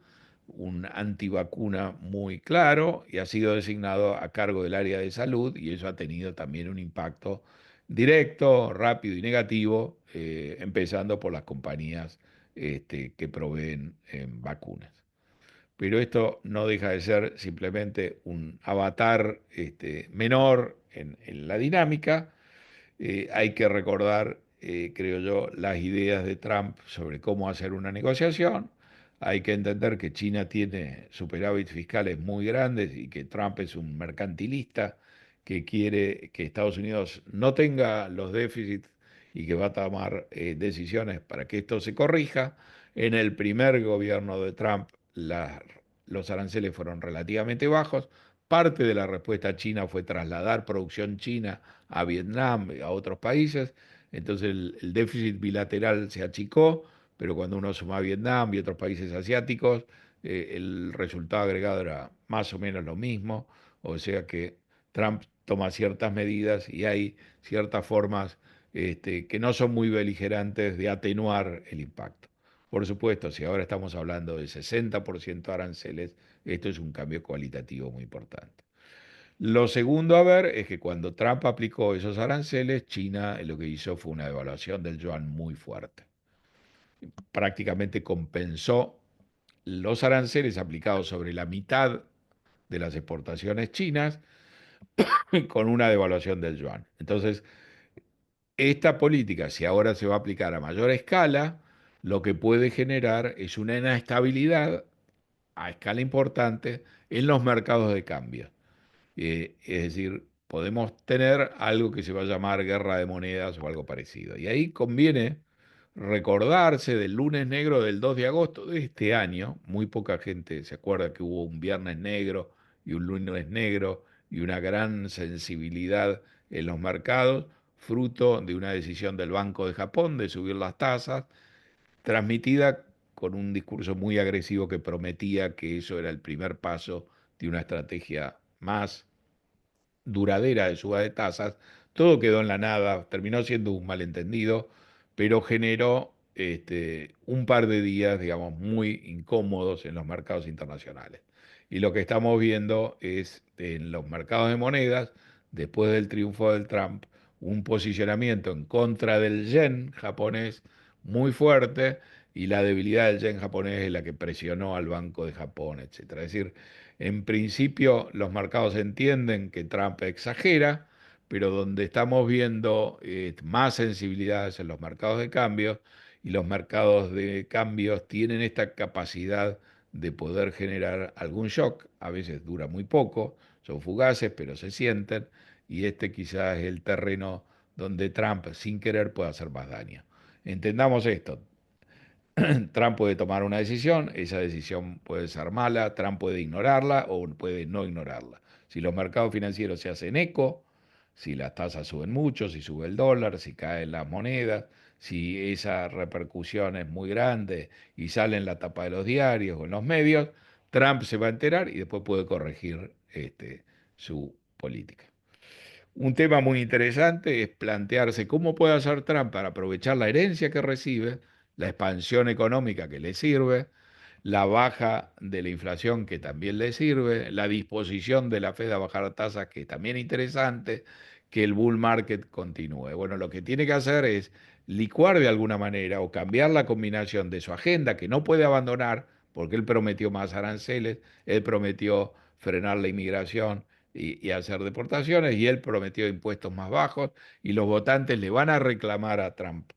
un antivacuna muy claro y ha sido designado a cargo del área de salud y eso ha tenido también un impacto directo, rápido y negativo, empezando por las compañías que proveen vacunas. Pero esto no deja de ser simplemente un avatar menor en la dinámica. Hay que recordar, creo yo, las ideas de Trump sobre cómo hacer una negociación. Hay que entender que China tiene superávit fiscales muy grandes y que Trump es un mercantilista que quiere que Estados Unidos no tenga los déficits y que va a tomar decisiones para que esto se corrija. En el primer gobierno de Trump, los aranceles fueron relativamente bajos. Parte de la respuesta china fue trasladar producción china a Vietnam, a otros países. Entonces el déficit bilateral se achicó, pero cuando uno suma a Vietnam y otros países asiáticos, el resultado agregado era más o menos lo mismo. O sea que Trump toma ciertas medidas y hay ciertas formas que no son muy beligerantes de atenuar el impacto. Por supuesto, si ahora estamos hablando de 60% aranceles, esto es un cambio cualitativo muy importante. Lo segundo a ver es que cuando Trump aplicó esos aranceles, China lo que hizo fue una devaluación del yuan muy fuerte. Prácticamente compensó los aranceles aplicados sobre la mitad de las exportaciones chinas con una devaluación del yuan. Entonces, esta política, si ahora se va a aplicar a mayor escala, lo que puede generar es una inestabilidad a escala importante en los mercados de cambio. Es decir, podemos tener algo que se va a llamar guerra de monedas o algo parecido. Y ahí conviene recordarse del lunes negro del 2 de agosto de este año. Muy poca gente se acuerda que hubo un viernes negro y un lunes negro y una gran sensibilidad en los mercados, fruto de una decisión del Banco de Japón de subir las tasas, transmitida con un discurso muy agresivo que prometía que eso era el primer paso de una estrategia más duradera de suba de tasas, todo quedó en la nada, terminó siendo un malentendido, pero generó un par de días, digamos, muy incómodos en los mercados internacionales. Y lo que estamos viendo es en los mercados de monedas, después del triunfo del Trump, un posicionamiento en contra del yen japonés muy fuerte y la debilidad del yen japonés es la que presionó al Banco de Japón, etcétera. Es decir, en principio, los mercados entienden que Trump exagera, pero donde estamos viendo más sensibilidades en los mercados de cambios y los mercados de cambios tienen esta capacidad de poder generar algún shock, a veces dura muy poco, son fugaces, pero se sienten, y este quizás es el terreno donde Trump sin querer puede hacer más daño. Entendamos esto, Trump puede tomar una decisión, esa decisión puede ser mala, Trump puede ignorarla o puede no ignorarla. Si los mercados financieros se hacen eco, si las tasas suben mucho, si sube el dólar, si caen las monedas, si esa repercusión es muy grande y sale en la tapa de los diarios o en los medios, Trump se va a enterar y después puede corregir su política. Un tema muy interesante es plantearse cómo puede hacer Trump para aprovechar la herencia que recibe, la expansión económica que le sirve, la baja de la inflación que también le sirve, la disposición de la Fed a bajar tasas que también es interesante, que el bull market continúe. Bueno, lo que tiene que hacer es licuar de alguna manera o cambiar la combinación de su agenda que no puede abandonar, porque él prometió más aranceles, él prometió frenar la inmigración y hacer deportaciones, y él prometió impuestos más bajos, y los votantes le van a reclamar a Trump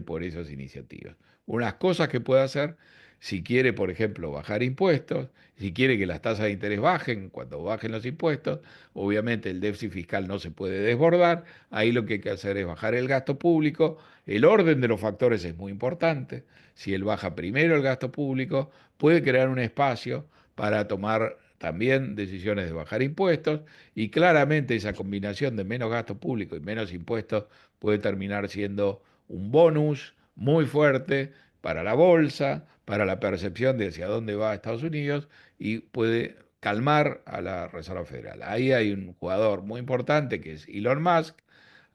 por esas iniciativas. Unas cosas que puede hacer, si quiere, por ejemplo, bajar impuestos, si quiere que las tasas de interés bajen, cuando bajen los impuestos, obviamente el déficit fiscal no se puede desbordar, ahí lo que hay que hacer es bajar el gasto público, el orden de los factores es muy importante, si él baja primero el gasto público, puede crear un espacio para tomar también decisiones de bajar impuestos y claramente esa combinación de menos gasto público y menos impuestos puede terminar siendo un bonus muy fuerte para la bolsa, para la percepción de hacia dónde va Estados Unidos y puede calmar a la Reserva Federal. Ahí hay un jugador muy importante que es Elon Musk.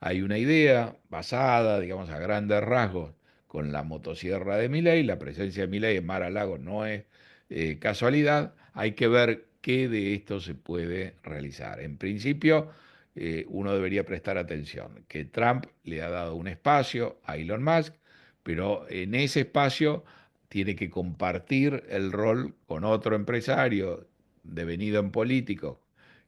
Hay una idea basada, digamos, a grandes rasgos con la motosierra de Milei. La presencia de Milei en Mar-a-Lago no es casualidad. Hay que ver qué de esto se puede realizar. En principio, uno debería prestar atención, que Trump le ha dado un espacio a Elon Musk, pero en ese espacio tiene que compartir el rol con otro empresario devenido en político,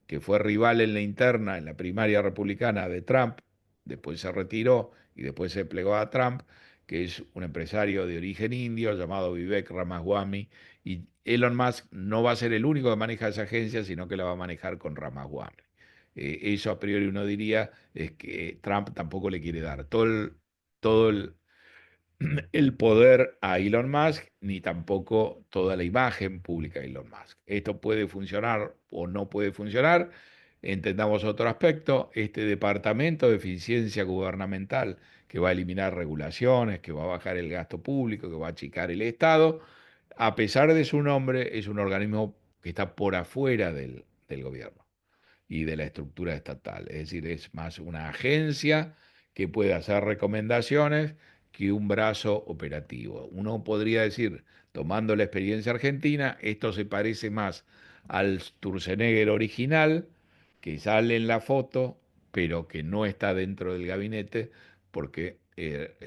que fue rival en la interna, en la primaria republicana de Trump, después se retiró y después se plegó a Trump, que es un empresario de origen indio llamado Vivek Ramaswamy, y Elon Musk no va a ser el único que maneja esa agencia, sino que la va a manejar con Ramaswamy. Eso a priori uno diría es que Trump tampoco le quiere dar todo el poder a Elon Musk, ni tampoco toda la imagen pública de Elon Musk. Esto puede funcionar o no puede funcionar. Entendamos otro aspecto, este departamento de eficiencia gubernamental que va a eliminar regulaciones, que va a bajar el gasto público, que va a achicar el Estado, a pesar de su nombre, es un organismo que está por afuera del gobierno y de la estructura estatal. Es decir, es más una agencia que puede hacer recomendaciones que un brazo operativo. Uno podría decir, tomando la experiencia argentina, esto se parece más al Sturzenegger original, que sale en la foto, pero que no está dentro del gabinete, porque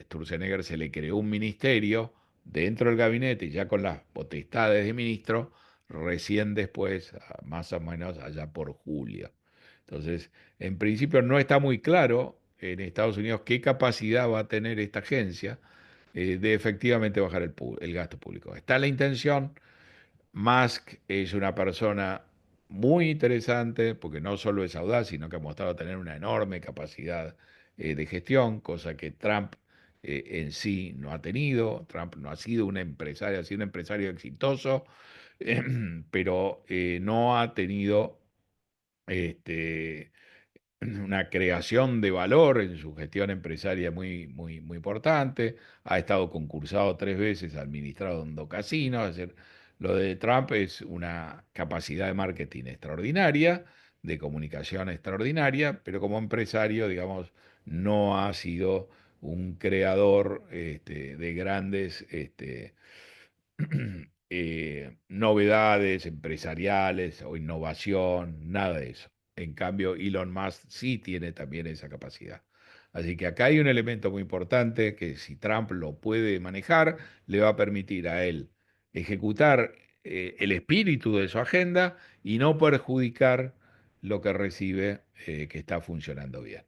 Sturzenegger se le creó un ministerio dentro del gabinete y ya con las potestades de ministro, recién después, más o menos allá por julio. Entonces, en principio no está muy claro en Estados Unidos qué capacidad va a tener esta agencia de efectivamente bajar el gasto público. Está la intención. Musk es una persona muy interesante porque no solo es audaz, sino que ha mostrado tener una enorme capacidad de gestión, cosa que Trump en sí no ha tenido. Trump no ha sido un empresario, ha sido un empresario exitoso, pero no ha tenido este, una creación de valor en su gestión empresaria muy importante. Ha estado concursado 3 veces, administrado en 2 casinos. Es decir, lo de Trump es una capacidad de marketing extraordinaria, de comunicación extraordinaria, pero como empresario, digamos, no ha sido un creador de grandes novedades empresariales o innovación, nada de eso. En cambio, Elon Musk sí tiene también esa capacidad. Así que acá hay un elemento muy importante que si Trump lo puede manejar, le va a permitir a él ejecutar el espíritu de su agenda y no perjudicar lo que recibe, que está funcionando bien.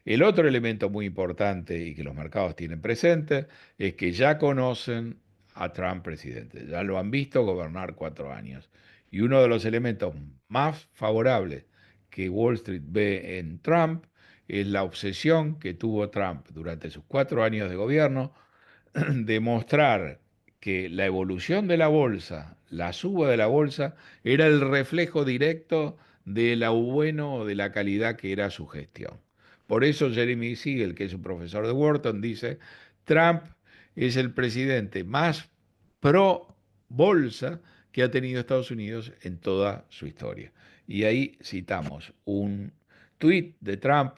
El otro elemento muy importante y que los mercados tienen presente es que ya conocen a Trump presidente, ya lo han visto gobernar 4 años. Y uno de los elementos más favorables que Wall Street ve en Trump es la obsesión que tuvo Trump durante sus 4 años de gobierno demostrar que la evolución de la bolsa, la suba de la bolsa, era el reflejo directo de lo bueno o de la calidad que era su gestión. Por eso Jeremy Siegel, que es un profesor de Wharton, dice, Trump es el presidente más pro bolsa que ha tenido Estados Unidos en toda su historia. Y ahí citamos un tuit de Trump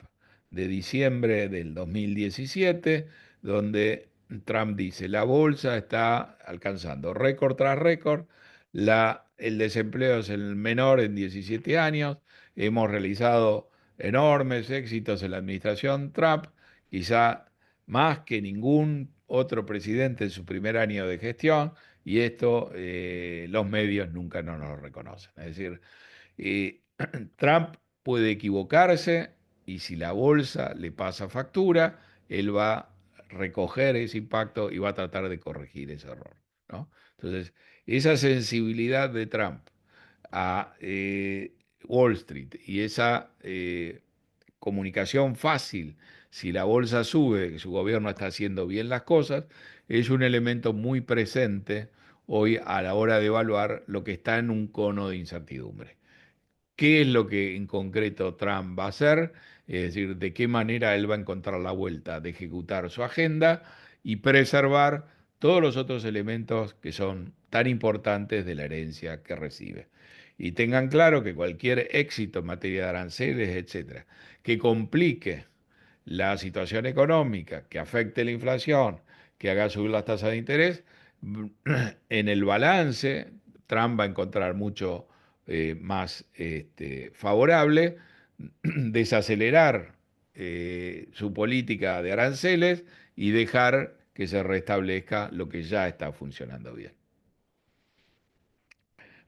de diciembre del 2017, donde Trump dice, la bolsa está alcanzando récord tras récord, el desempleo es el menor en 17 años, hemos realizado enormes éxitos en la administración Trump, quizá más que ningún otro presidente en su primer año de gestión, y esto los medios nunca nos lo reconocen. Es decir, eh, Trump puede equivocarse y si la bolsa le pasa factura, él va a recoger ese impacto y va a tratar de corregir ese error, ¿no? Entonces, esa sensibilidad de Trump a Wall Street y esa comunicación fácil, si la bolsa sube, que su gobierno está haciendo bien las cosas, es un elemento muy presente hoy a la hora de evaluar lo que está en un cono de incertidumbre. ¿Qué es lo que en concreto Trump va a hacer? Es decir, de qué manera él va a encontrar la vuelta de ejecutar su agenda y preservar todos los otros elementos que son tan importantes de la herencia que recibe. Y tengan claro que cualquier éxito en materia de aranceles, etcétera, que complique la situación económica, que afecte la inflación, que haga subir las tasas de interés, en el balance Trump va a encontrar mucho más favorable desacelerar su política de aranceles y dejar que se restablezca lo que ya está funcionando bien.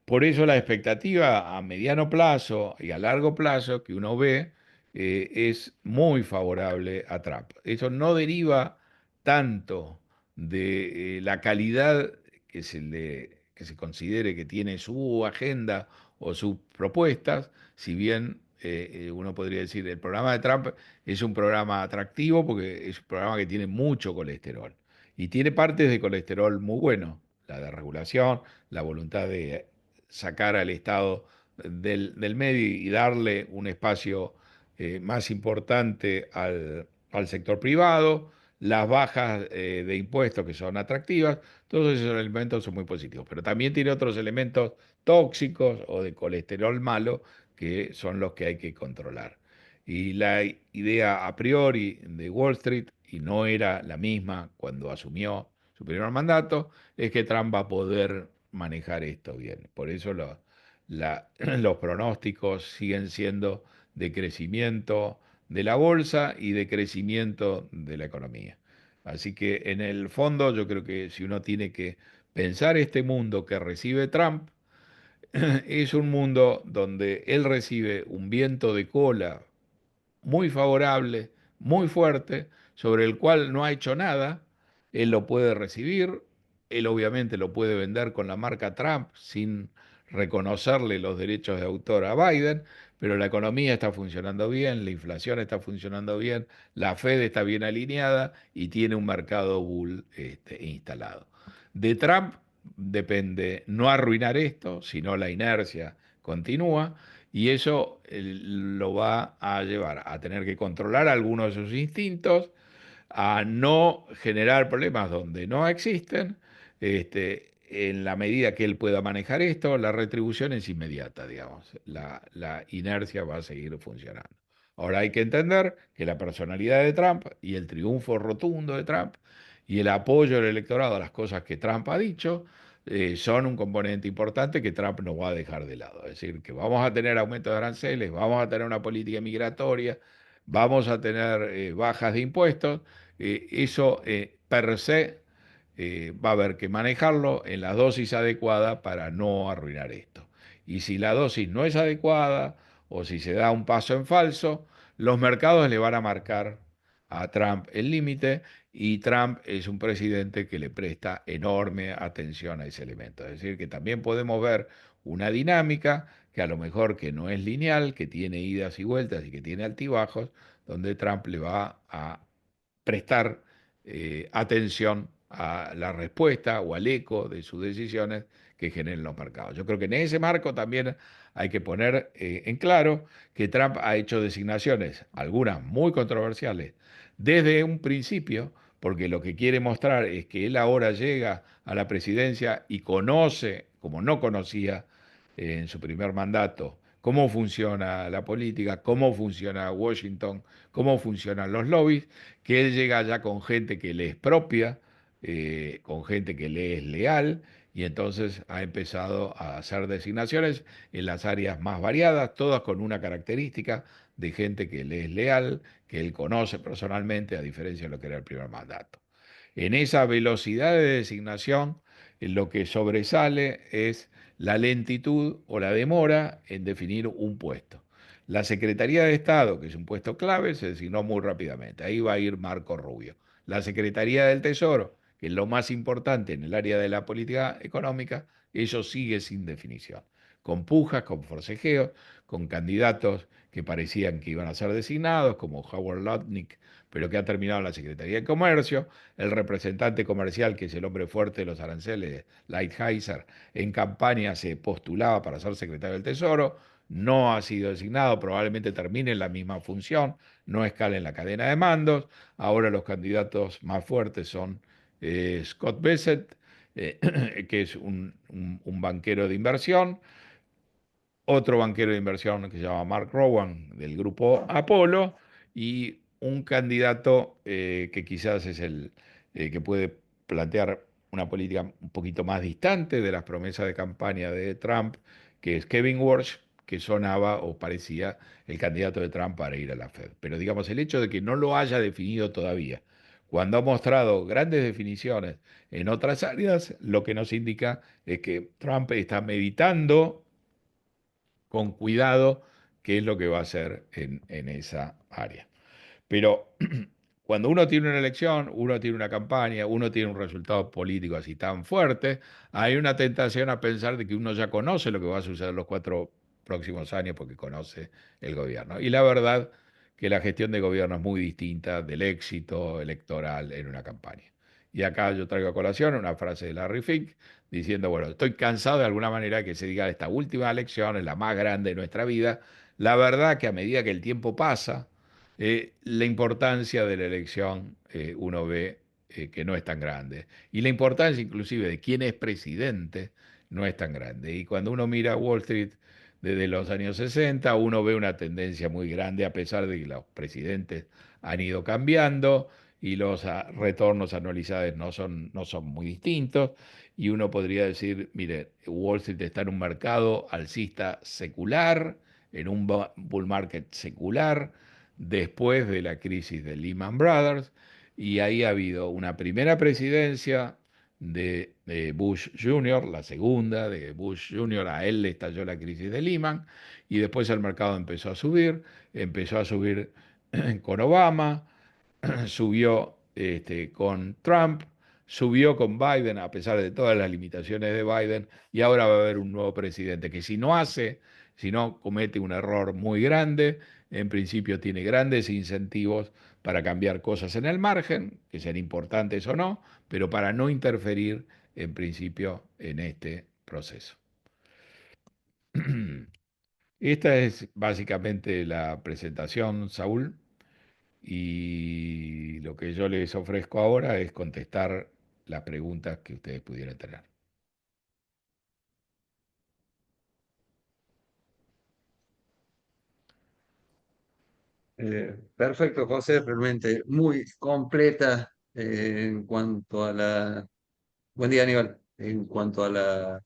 Por eso la expectativa a mediano plazo y a largo plazo que uno ve es muy favorable a Trump. Eso no deriva tanto de la calidad que se considere que tiene su agenda o sus propuestas, si bien uno podría decir el programa de Trump es un programa atractivo porque es un programa que tiene mucho colesterol y tiene partes de colesterol muy bueno, la de regulación, la voluntad de sacar al Estado del medio y darle un espacio más importante al sector privado, las bajas de impuestos que son atractivas, todos esos elementos son muy positivos, pero también tiene otros elementos tóxicos o de colesterol malo que son los que hay que controlar. Y la idea a priori de Wall Street, y no era la misma cuando asumió su primer mandato, es que Trump va a poder manejar esto bien. Por eso los pronósticos siguen siendo de crecimiento de la bolsa y de crecimiento de la economía. Así que en el fondo yo creo que si uno tiene que pensar este mundo que recibe Trump, es un mundo donde él recibe un viento de cola muy favorable, muy fuerte, sobre el cual no ha hecho nada, él lo puede recibir, él obviamente lo puede vender con la marca Trump sin reconocerle los derechos de autor a Biden, pero la economía está funcionando bien, la inflación está funcionando bien, la Fed está bien alineada y tiene un mercado bull instalado. De Trump depende no arruinar esto, sino la inercia continúa y eso lo va a llevar a tener que controlar algunos de sus instintos, a no generar problemas donde no existen. En la medida que él pueda manejar esto, la retribución es inmediata, digamos. La inercia va a seguir funcionando. Ahora hay que entender que la personalidad de Trump y el triunfo rotundo de Trump y el apoyo del electorado a las cosas que Trump ha dicho son un componente importante que Trump no va a dejar de lado. Es decir, que vamos a tener aumento de aranceles, vamos a tener una política migratoria, vamos a tener bajas de impuestos. Eso per se va a haber que manejarlo en la dosis adecuada para no arruinar esto. Y si la dosis no es adecuada o si se da un paso en falso, los mercados le van a marcar a Trump el límite y Trump es un presidente que le presta enorme atención a ese elemento. Es decir, que también podemos ver una dinámica que a lo mejor que no es lineal, que tiene idas y vueltas y que tiene altibajos, donde Trump le va a prestar atención a la respuesta o al eco de sus decisiones que generen los mercados. Yo creo que en ese marco también hay que poner en claro que Trump ha hecho designaciones, algunas muy controversiales, desde un principio, porque lo que quiere mostrar es que él ahora llega a la presidencia y conoce, como no conocía en su primer mandato, cómo funciona la política, cómo funciona Washington, cómo funcionan los lobbies, que él llega ya con gente que le es propia, con gente que le es leal, y entonces ha empezado a hacer designaciones en las áreas más variadas, todas con una característica de gente que le es leal, que él conoce personalmente, a diferencia de lo que era el primer mandato. En esa velocidad de designación, lo que sobresale es la lentitud o la demora en definir un puesto. La Secretaría de Estado, que es un puesto clave, se designó muy rápidamente. Ahí va a ir Marco Rubio. La Secretaría del Tesoro, que es lo más importante en el área de la política económica, eso sigue sin definición. Con pujas, con forcejeos, con candidatos que parecían que iban a ser designados, como Howard Lutnick, pero que ha terminado en la Secretaría de Comercio, el representante comercial, que es el hombre fuerte de los aranceles, Lighthizer, en campaña se postulaba para ser secretario del Tesoro, no ha sido designado, probablemente termine en la misma función, no escala en la cadena de mandos. Ahora los candidatos más fuertes son Scott Bessent, que es un banquero de inversión, otro banquero de inversión que se llama Mark Rowan del grupo Apolo y un candidato que quizás es el que puede plantear una política un poquito más distante de las promesas de campaña de Trump, que es Kevin Walsh, que sonaba o parecía el candidato de Trump para ir a la Fed. Pero digamos, el hecho de que no lo haya definido todavía, cuando ha mostrado grandes definiciones en otras áreas, lo que nos indica es que Trump está meditando con cuidado qué es lo que va a hacer en esa área. Pero cuando uno tiene una elección, uno tiene una campaña, uno tiene un resultado político así tan fuerte, hay una tentación a pensar de que uno ya conoce lo que va a suceder los 4 próximos años porque conoce el gobierno. Y la verdad que la gestión de gobierno es muy distinta del éxito electoral en una campaña. Y acá yo traigo a colación una frase de Larry Fink diciendo, bueno, estoy cansado de alguna manera que se diga esta última elección es la más grande de nuestra vida. La verdad que a medida que el tiempo pasa, la importancia de la elección uno ve que no es tan grande. Y la importancia inclusive de quién es presidente no es tan grande. Y cuando uno mira Wall Street desde los años 60, uno ve una tendencia muy grande a pesar de que los presidentes han ido cambiando y los retornos anualizados no son muy distintos. Y uno podría decir, mire, Wall Street está en un mercado alcista secular, en un bull market secular después de la crisis de Lehman Brothers, y ahí ha habido una primera presidencia de Bush Jr., la segunda de Bush Jr., a él le estalló la crisis de Lehman, y después el mercado empezó a subir con Obama, subió con Trump, subió con Biden a pesar de todas las limitaciones de Biden y ahora va a haber un nuevo presidente que si no comete un error muy grande, en principio tiene grandes incentivos para cambiar cosas en el margen, que sean importantes o no, pero para no interferir en principio en este proceso. Esta es básicamente la presentación, Saúl, y lo que yo les ofrezco ahora es contestar las preguntas que ustedes pudieran tener. Perfecto, José, realmente muy completa en cuanto a la... Buen día, Aníbal. En cuanto a la...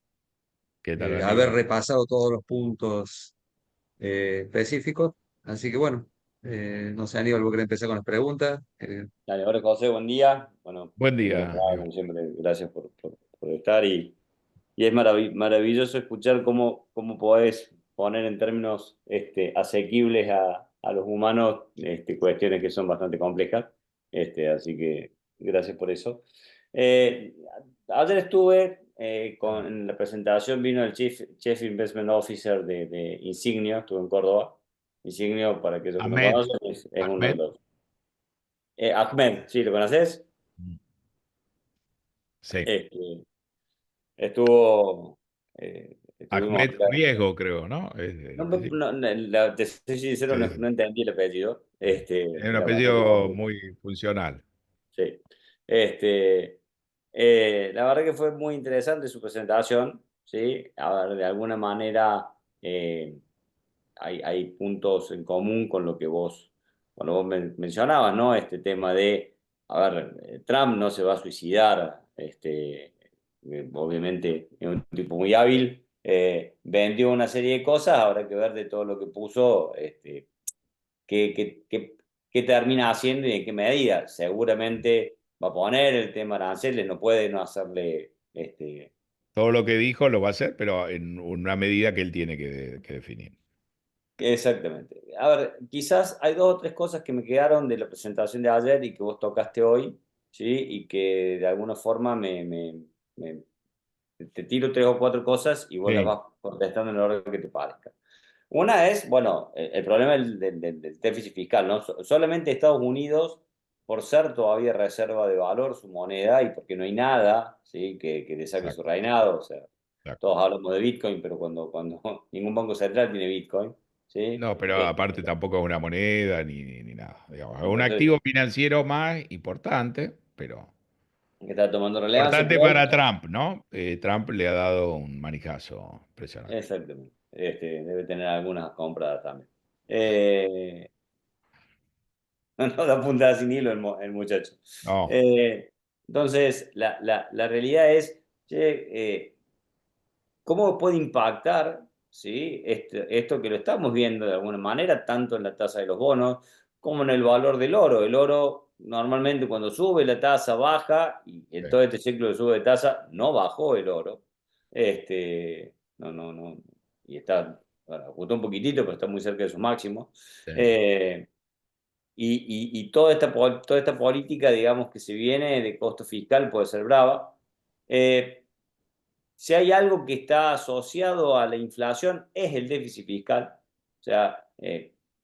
¿Qué tal, haber Aníbal? repasado todos los puntos específicos. Así que bueno, no sé, Aníbal, vos querés empezar con las preguntas. Dale, ahora José, buen día. Bueno, Buen primero que día, nada, Aníbal. como siempre, gracias por estar y es maravilloso escuchar cómo podés poner en términos asequibles a los humanos cuestiones que son bastante complejas. Así que gracias por eso. Eh, Ayer estuve en la presentación, vino el Chief Investment Officer de Insignio, estuve en Córdoba. Insignio, para aquellos que no Ahmed, conocen, es uno de Ahmed. los Ahmed, ¿sí lo conoces? Sí, Este, estuvimos Ahmed acá. Riesgo, creo, ¿no? Es el No, apellido. te soy sincero, Sí, no, sí. no entendí el apellido. Es un Era bastante apellido complejo. muy funcional. Sí. Este, la verdad que fue muy interesante su presentación, ¿sí? A ver, de alguna manera eh, hay puntos en común con lo que vos mencionabas, ¿no? Este tema de, a ver, Trump no se va a suicidar, obviamente es un tipo muy hábil, vendió una serie de cosas, habrá que ver de todo lo que puso, qué, qué, qué, qué termina haciendo y en qué medida. Seguramente va a poner el tema aranceles, no puede no hacerle, Todo lo que dijo lo va a hacer, pero en una medida que él tiene que definir. exactamente. A ver, quizás hay dos o tres cosas que me quedaron de la presentación de ayer y que vos tocaste hoy, ¿sí? Y que de alguna forma me- te tiro tres o cuatro cosas y vos las Sí, vas contestando en el orden que te parezca. Una es, bueno, el problema del déficit fiscal, ¿no? Solamente Estados Unidos, por ser todavía reserva de valor su moneda y porque no hay nada, ¿sí? Que le saque su exacto, reinado, o sea, exacto. todos hablamos de Bitcoin, pero cuando ningún banco central tiene Bitcoin, ¿sí? No, pero aparte tampoco es una moneda ni nada. Digamos, es No, un por eso digo, activo financiero más importante, pero que está tomando relevancia, importante pero hay... para Trump, ¿no? Trump le ha dado un manijazo impresionante. Exactamente, debe tener algunas compras también. Eh, no da puntada sin hilo el muchacho. No, Eh, entonces, la realidad es, che, ¿cómo puede impactar, ¿sí? Esto que lo estamos viendo de alguna manera, tanto en la tasa de los bonos como en el valor del oro? El oro normalmente cuando sube la tasa baja y en sí, todo este ciclo de sube de tasa no bajó el oro. No, y está, bueno, ajustó un poquitito, pero está muy cerca de su máximo. sí. Eh, y toda esta política, digamos, que se viene de costo fiscal puede ser brava. Eh, si hay algo que está asociado a la inflación es el déficit fiscal. O sea,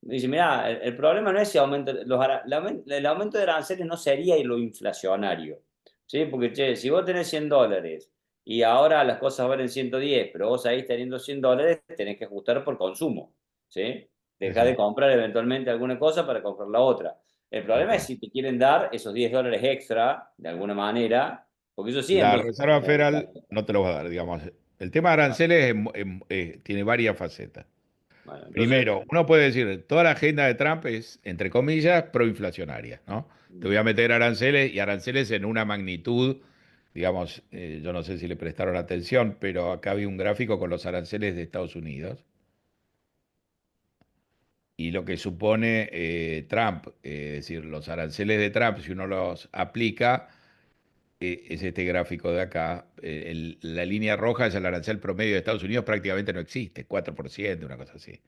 dice, mira, el problema no es si aumenta el aumento de aranceles no sería lo inflacionario, ¿sí? Porque, che, si vos tenés $100 y ahora las cosas valen 110, pero vos ahí teniendo $100 tenés que ajustar por consumo, ¿sí? Sí, Dejá de sí, comprar eventualmente alguna cosa para comprar la otra. El tal problema es cual. si te quieren dar esos $10 extra, de alguna manera, porque eso sí La entonces Reserva es un Federal gasto. no te lo va a dar, digamos. El tema de Bueno, aranceles tiene varias facetas. bueno, entonces, Primero, uno puede decir, toda la agenda de Trump es, entre comillas, proinflacionaria, ¿no? Te voy a meter aranceles y aranceles en una magnitud, digamos, yo no sé si le prestaron atención, pero acá había un gráfico con los aranceles de Estados Unidos y lo que supone Trump, es decir, los aranceles de Trump, si uno los aplica, es este gráfico de acá. La línea roja es el arancel promedio de Estados Unidos, prácticamente no existe, 4%, una cosa así.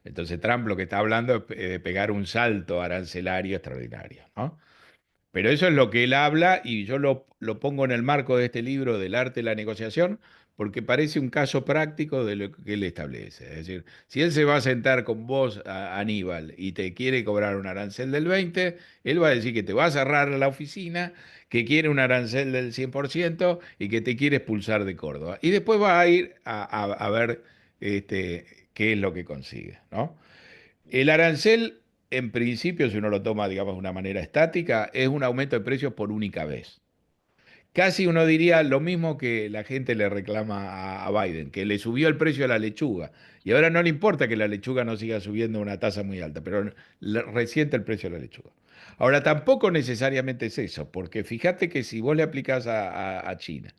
Entonces Trump lo que está hablando es de pegar un salto arancelario extraordinario, ¿no? Pero eso es lo que él habla y yo lo pongo en el marco de este libro del arte de la negociación porque parece un caso práctico de lo que él establece. Es decir, si él se va a sentar con vos, Aníbal, y te quiere cobrar un arancel del 20, él va a decir que te va a cerrar la oficina, que quiere un arancel del 100% y que te quiere expulsar de Córdoba. Y después va a ir a ver qué es lo que consigue, ¿no? El arancel, en principio, si uno lo toma, digamos, de una manera estática, es un aumento de precios por única vez. Casi uno diría lo mismo que la gente le reclama a Biden, que le subió el precio a la lechuga. Y ahora no le importa que la lechuga no siga subiendo a una tasa muy alta, pero resiente el precio de la lechuga. Ahora, tampoco necesariamente es eso, porque fíjate que si vos le aplicás a China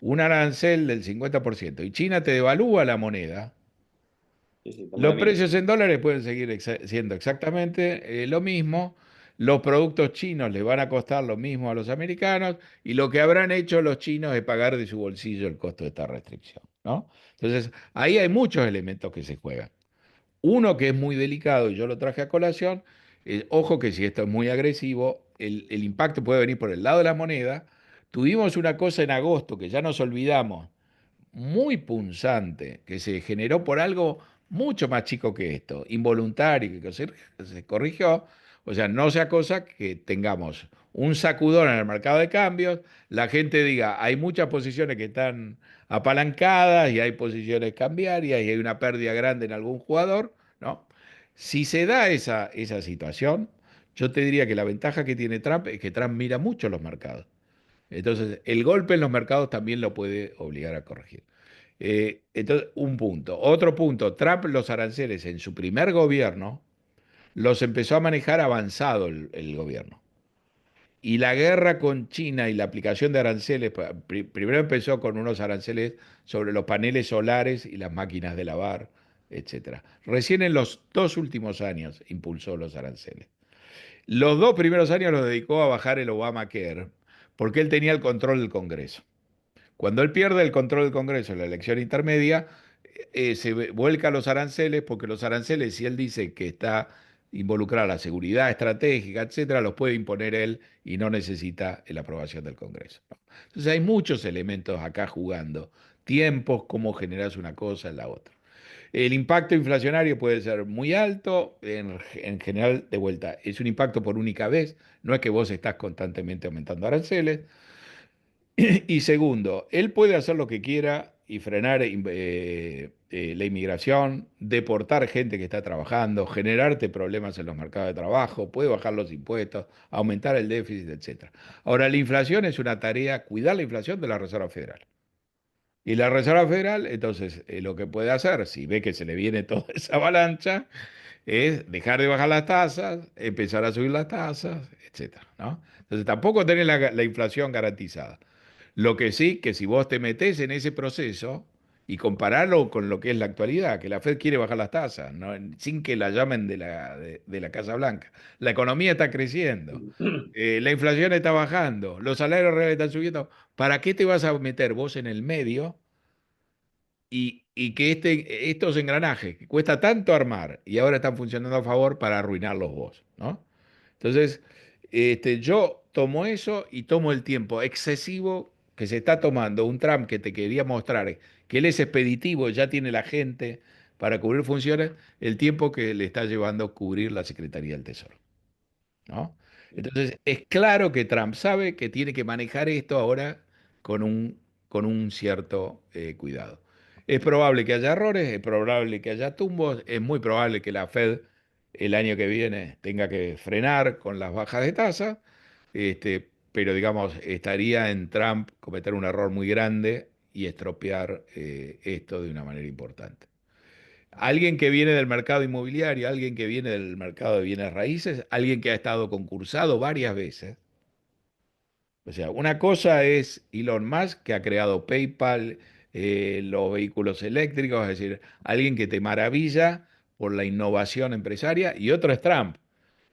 un arancel del 50% y China te devalúa la moneda, Sí, sí, estamos en los la misma. precios en dólares pueden seguir siendo exactamente lo mismo. Los productos chinos le van a costar lo mismo a los americanos y lo que habrán hecho los chinos es pagar de su bolsillo el costo de esta restricción, ¿no? Entonces, ahí hay muchos elementos que se juegan. Uno que es muy delicado y yo lo traje a colación, ojo que si esto es muy agresivo, el impacto puede venir por el lado de la moneda. Tuvimos una cosa en agosto que ya nos olvidamos muy punzante que se generó por algo mucho más chico que esto, involuntario, que se corrigió. O sea, no sea cosa que tengamos un sacudón en el mercado de cambios, la gente diga, hay muchas posiciones que están apalancadas y hay posiciones cambiarias y hay una pérdida grande en algún jugador, ¿no? Si se da esa situación, yo te diría que la ventaja que tiene Trump es que Trump mira mucho los mercados. Entonces, el golpe en los mercados también lo puede obligar a corregir. Entonces, un punto. Otro punto, Trump los aranceles en su primer gobierno los empezó a manejar avanzado el gobierno. Y la guerra con China y la aplicación de aranceles, primero empezó con unos aranceles sobre los paneles solares y las máquinas de lavar, etcétera. Recién en los 2 últimos años impulsó los aranceles. Los 2 primeros años los dedicó a bajar el Obamacare, porque él tenía el control del Congreso. Cuando él pierde el control del Congreso en la elección intermedia, se vuelca a los aranceles, porque los aranceles, si él dice que está involucrada la seguridad estratégica, etcétera, los puede imponer él y no necesita la aprobación del Congreso, ¿no? Entonces hay muchos elementos acá jugando, tiempos, cómo generas una cosa en la otra. El impacto inflacionario puede ser muy alto, en general, de vuelta, es un impacto por única vez, no es que vos estás constantemente aumentando aranceles. Y segundo, él puede hacer lo que quiera y frenar la inmigración, deportar gente que está trabajando, generarte problemas en los mercados de trabajo, puede bajar los impuestos, aumentar el déficit, etcétera. Ahora, la inflación es una tarea, cuidar la inflación de la Reserva Federal. Y la Reserva Federal, entonces, lo que puede hacer, si ve que se le viene toda esa avalancha, es dejar de bajar las tasas, empezar a subir las tasas, etcétera, ¿no? Entonces, tampoco tenés la inflación garantizada. Lo que sí, que si vos te metés en ese proceso y compararlo con lo que es la actualidad, que la Fed quiere bajar las tasas, ¿no? Sin que la llamen de la Casa Blanca. La economía está creciendo, la inflación está bajando, los salarios reales están subiendo. ¿Para qué te vas a meter vos en el medio y que estos engranajes que cuesta tanto armar y ahora están funcionando a favor para arruinarlos vos, ¿no? Entonces, yo tomo eso y tomo el tiempo excesivo que se está tomando un Trump que te quería mostrar que él es expeditivo, ya tiene la gente para cubrir funciones, el tiempo que le está llevando a cubrir la Secretaría del Tesoro, ¿no? Entonces, es claro que Trump sabe que tiene que manejar esto ahora con un cierto cuidado. Es probable que haya errores, es probable que haya tumbos, es muy probable que la Fed el año que viene tenga que frenar con las bajas de tasa, pero digamos, estaría en Trump cometer un error muy grande y estropear esto de una manera importante. Alguien que viene del mercado inmobiliario, alguien que viene del mercado de bienes raíces, alguien que ha estado concursado varias veces. O sea, una cosa es Elon Musk, que ha creado PayPal, los vehículos eléctricos, es decir, alguien que te maravilla por la innovación empresaria, y otro es Trump,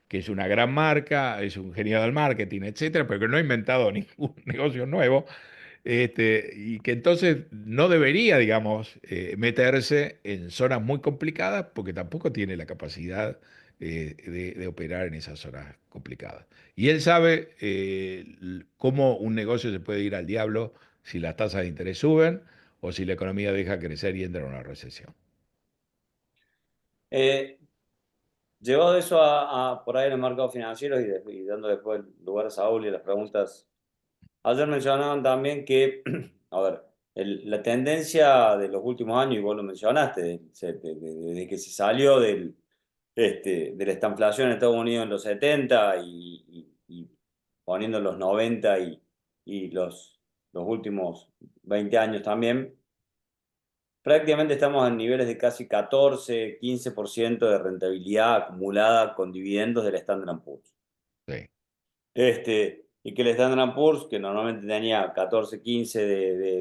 que es una gran marca, es un genio del marketing, etcétera, pero que no ha inventado ningún negocio nuevo, y que entonces no debería, digamos, meterse en zonas muy complicadas porque tampoco tiene la capacidad de operar en esas zonas complicadas. Y él sabe cómo un negocio se puede ir al diablo si las tasas de interés suben o si la economía deja crecer y entra en una recesión. Eh, Llevado eso por ahí en los mercados financieros y dando después lugar a Saúl y a las preguntas. Ayer mencionaban también que, a ver, la tendencia de los últimos años, y vos lo mencionaste, desde que se salió de la estanflación en Estados Unidos en los 70 y poniendo los 90 y los últimos 20 años también, prácticamente estamos en niveles de casi 14-15% de rentabilidad acumulada con dividendos del Standard Poor's. Sí, Y que el Standard Poor's, que normalmente tenía 14-15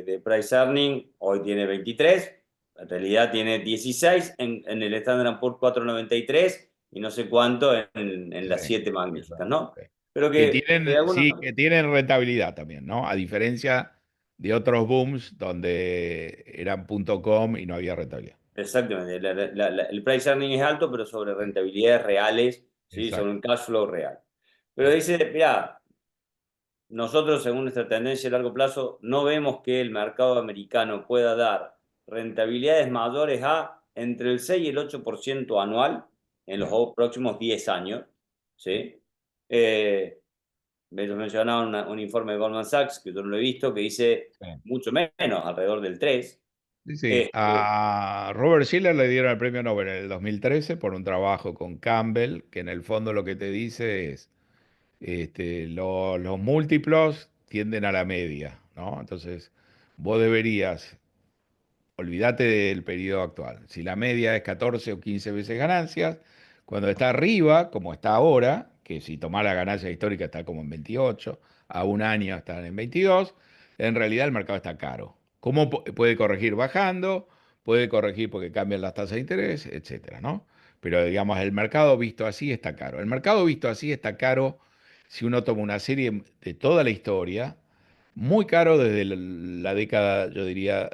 de price earning, hoy tiene 23, en realidad tiene 16 en el Standard Poor's 493 y no sé cuánto en las sí, 7 magníficas, exacto, ¿no? sí. Pero Que que de tienen, alguna sí, que tienen rentabilidad también, ¿no? A diferencia de otros booms donde eran .com y no había rentabilidad. Exactamente, el price earning es alto, pero sobre Sí, rentabilidades reales, ¿sí? Sobre exacto. un cash flow real. Pero Sí, dice, mira, nosotros, según nuestra tendencia a largo plazo, no vemos que el mercado americano pueda dar rentabilidades mayores a entre el 6 y el 8% anual en sí, los próximos 10 años. ¿Sí? Eh, Ellos mencionaban un informe de Goldman Sachs, que yo no lo he visto, que dice sí. mucho menos, alrededor del 3. Sí, sí. Este, A Robert Shiller le dieron el premio Nobel en el 2013 por un trabajo con Campbell, que en el fondo lo que te dice es, los múltiplos tienden a la media, ¿no? Entonces, vos deberías, olvídate del periodo actual. Si la media es 14 o 15 veces ganancias, cuando está arriba, como está ahora, que si tomás la ganancia histórica está como en 28, a un año están en 22, en realidad el mercado está caro. ¿Cómo puede corregir bajando? Puede corregir porque cambian las tasas de interés, etcétera, ¿no? Pero digamos, el mercado visto así está caro. El mercado visto así está caro si uno toma una serie de toda la historia, muy caro desde la década, yo diría,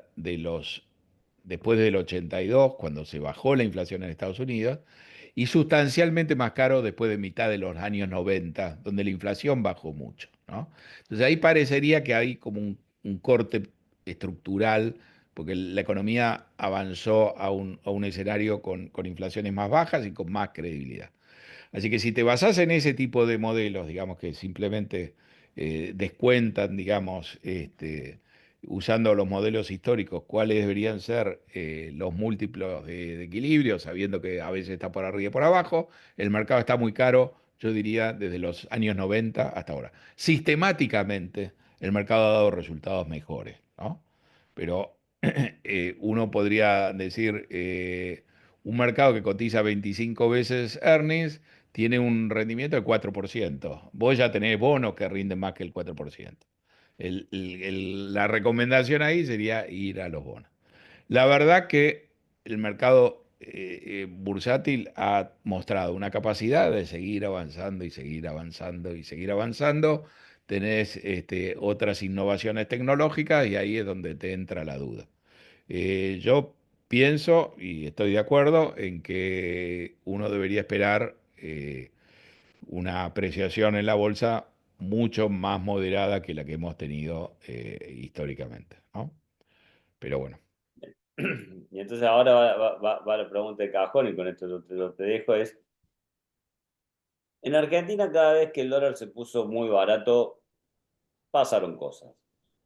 después del 82, cuando se bajó la inflación en Estados Unidos, y sustancialmente más caro después de mitad de los años 90, donde la inflación bajó mucho, ¿no? Entonces ahí parecería que hay como un corte estructural, porque la economía avanzó a un escenario con inflaciones más bajas y con más credibilidad. Así que si te basás en ese tipo de modelos, digamos que simplemente descuentan, digamos, usando los modelos históricos, cuáles deberían ser los múltiplos de equilibrio, sabiendo que a veces está por arriba y por abajo, el mercado está muy caro, yo diría, desde los años 90 hasta ahora. Sistemáticamente, el mercado ha dado resultados mejores, ¿no? Pero uno podría decir, un mercado que cotiza 25 veces earnings, tiene un rendimiento del 4%. Vos ya tenés bonos que rinden más que el 4%. La recomendación ahí sería ir a los bonos. La verdad que el mercado bursátil ha mostrado una capacidad de seguir avanzando y seguir avanzando y seguir avanzando. Tenés otras innovaciones tecnológicas y ahí es donde te entra la duda. Yo pienso y estoy de acuerdo en que uno debería esperar una apreciación en la bolsa mucho más moderada que la que hemos tenido históricamente, ¿no? Pero bueno, y entonces ahora va la pregunta de cajón y con esto te dejo es, en Argentina cada vez que el dólar se puso muy barato, pasaron cosas.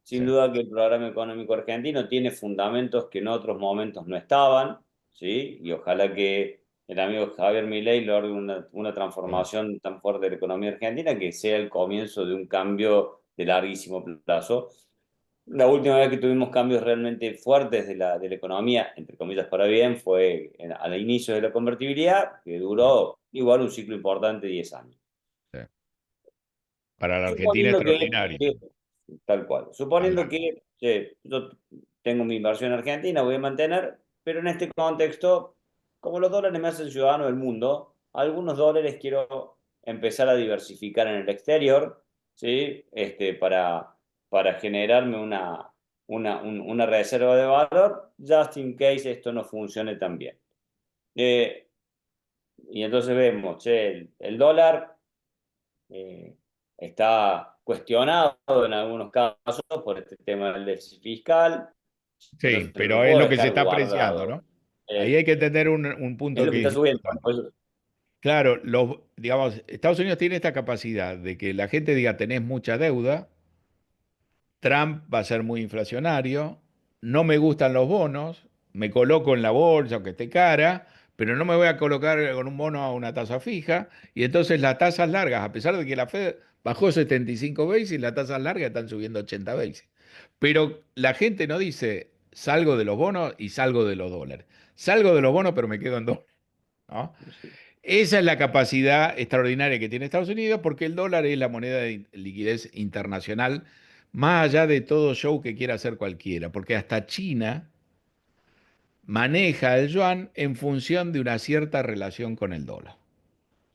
sí, Sin duda que el programa económico argentino tiene fundamentos que en otros momentos no estaban, ¿sí? Y ojalá que el amigo Javier Milei logre una sí, transformación tan fuerte de la economía argentina que sea el comienzo de un cambio de larguísimo plazo. La última vez que tuvimos cambios realmente fuertes de la economía, entre comillas para bien, fue al inicio de la convertibilidad, que sí, duró igual un ciclo importante, 10 años. sí. Para la Argentina Suponiendo extraordinario. tal cual, Al suponiendo año. que yo tengo mi inversión en Argentina, voy a mantener, pero en este contexto, como los dólares me hacen ciudadano del mundo, algunos dólares quiero empezar a diversificar en el exterior, ¿sí? Para generarme una reserva de valor, just in case esto no funcione tan bien. Eh, y entonces vemos, che, el dólar eh, está cuestionado en algunos casos por este tema del déficit fiscal, Sí, entonces no pero es puedo lo que se dejar está apreciando, guardado. ¿no? Ahí Eh, hay que tener un es punto lo que que está es subiendo. importante. Por eso, Claro, digamos, Estados Unidos tiene esta capacidad de que la gente diga, tenés mucha deuda, Trump va a ser muy inflacionario, no me gustan los bonos, me coloco en la bolsa aunque esté cara, pero no me voy a colocar con un bono a una tasa fija, y entonces las tasas largas, a pesar de que la Fed bajó 75 basis, las tasas largas están subiendo 80 basis. Pero la gente no dice, salgo de los bonos y salgo de los dólares. Salgo de los bonos, pero me quedo en dólares, ¿no? sí. Esa es la capacidad extraordinaria que tiene Estados Unidos porque el dólar es la moneda de liquidez internacional, más allá de todo show que quiera hacer cualquiera, porque hasta China maneja el yuan en función de una cierta relación con el dólar.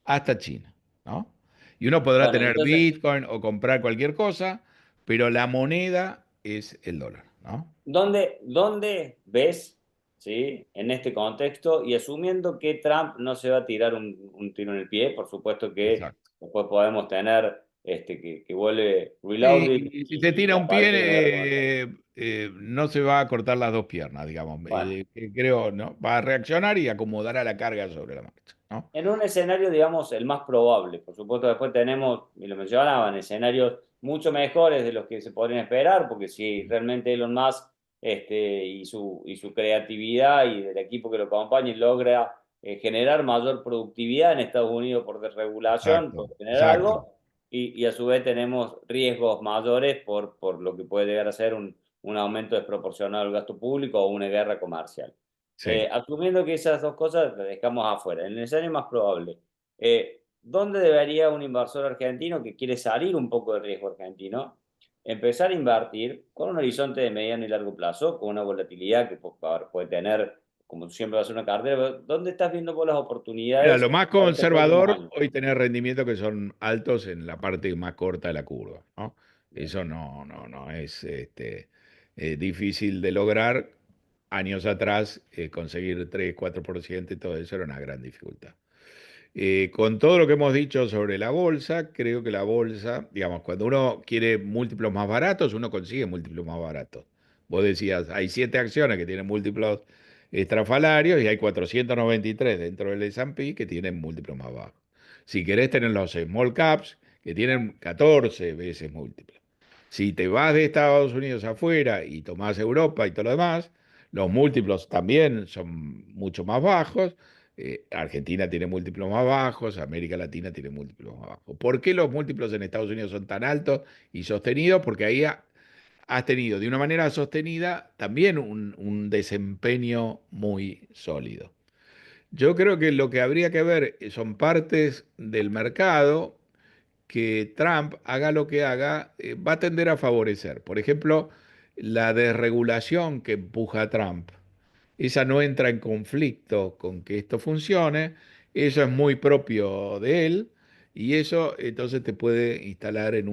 Hasta China, ¿no? Y uno podrá Bueno, tener entonces, Bitcoin o comprar cualquier cosa, pero la moneda es el dólar, ¿no? ¿dónde ves, ¿sí? En este contexto y asumiendo que Trump no se va a tirar un tiro en el pie, por supuesto que Exacto. después podemos tener que vuelve Sí, Reloaded y si se tira y un pie, aparece una guerra comercial. no se va a cortar las dos piernas, digamos. Bueno, Creo, ¿no? Va a reaccionar y acomodará la carga sobre la marcha, ¿no? en un escenario, digamos, el más probable. Por supuesto, después tenemos, y lo mencionaban, escenarios mucho mejores de los que se podrían esperar, porque si realmente Elon Musk y su creatividad y del equipo que lo acompaña logra generar mayor productividad en Estados Unidos por desregulación, Exacto, por tener exacto. algo, y a su vez tenemos riesgos mayores por lo que puede llegar a ser un aumento desproporcionado del gasto público o una guerra comercial. Sí. Asumiendo que esas dos cosas las dejamos afuera, en el escenario más probable, ¿dónde debería un inversor argentino que quiere salir un poco del riesgo argentino empezar a invertir con un horizonte de mediano y largo plazo, con una volatilidad que puede tener, como siempre va a ser una cartera? ¿Dónde estás viendo vos las Mira, lo oportunidades más para estos próximos conservador años? hoy tener rendimientos que son altos en la parte más corta de la curva, ¿no? Bien. Eso no es difícil de lograr. Años atrás, conseguir 3, 4% y todo eso era una gran dificultad. Con todo lo que hemos dicho sobre la bolsa, creo que la bolsa, digamos, cuando uno quiere múltiplos más baratos, uno consigue múltiplos más baratos. Vos decías, hay 7 acciones que tienen múltiplos estrafalarios y hay 493 dentro del S&P que tienen múltiplos más bajos. Si querés tener los small caps, que tienen 14 veces múltiplos. Si te vas de Estados Unidos afuera y tomás Europa y todo lo demás, los múltiplos también son mucho más bajos. Argentina tiene múltiplos más bajos, América Latina tiene múltiplos más bajos. ¿Por qué los múltiplos en Estados Unidos son tan altos y sostenidos? Porque ahí has tenido de una manera sostenida también un desempeño muy sólido. Yo creo que lo que habría que ver son partes del mercado que Trump, haga lo que haga, va a tender a favorecer. Por ejemplo, la desregulación que empuja Trump, esa no entra en conflicto con que esto funcione, eso es muy propio de él y eso entonces te puede instalar en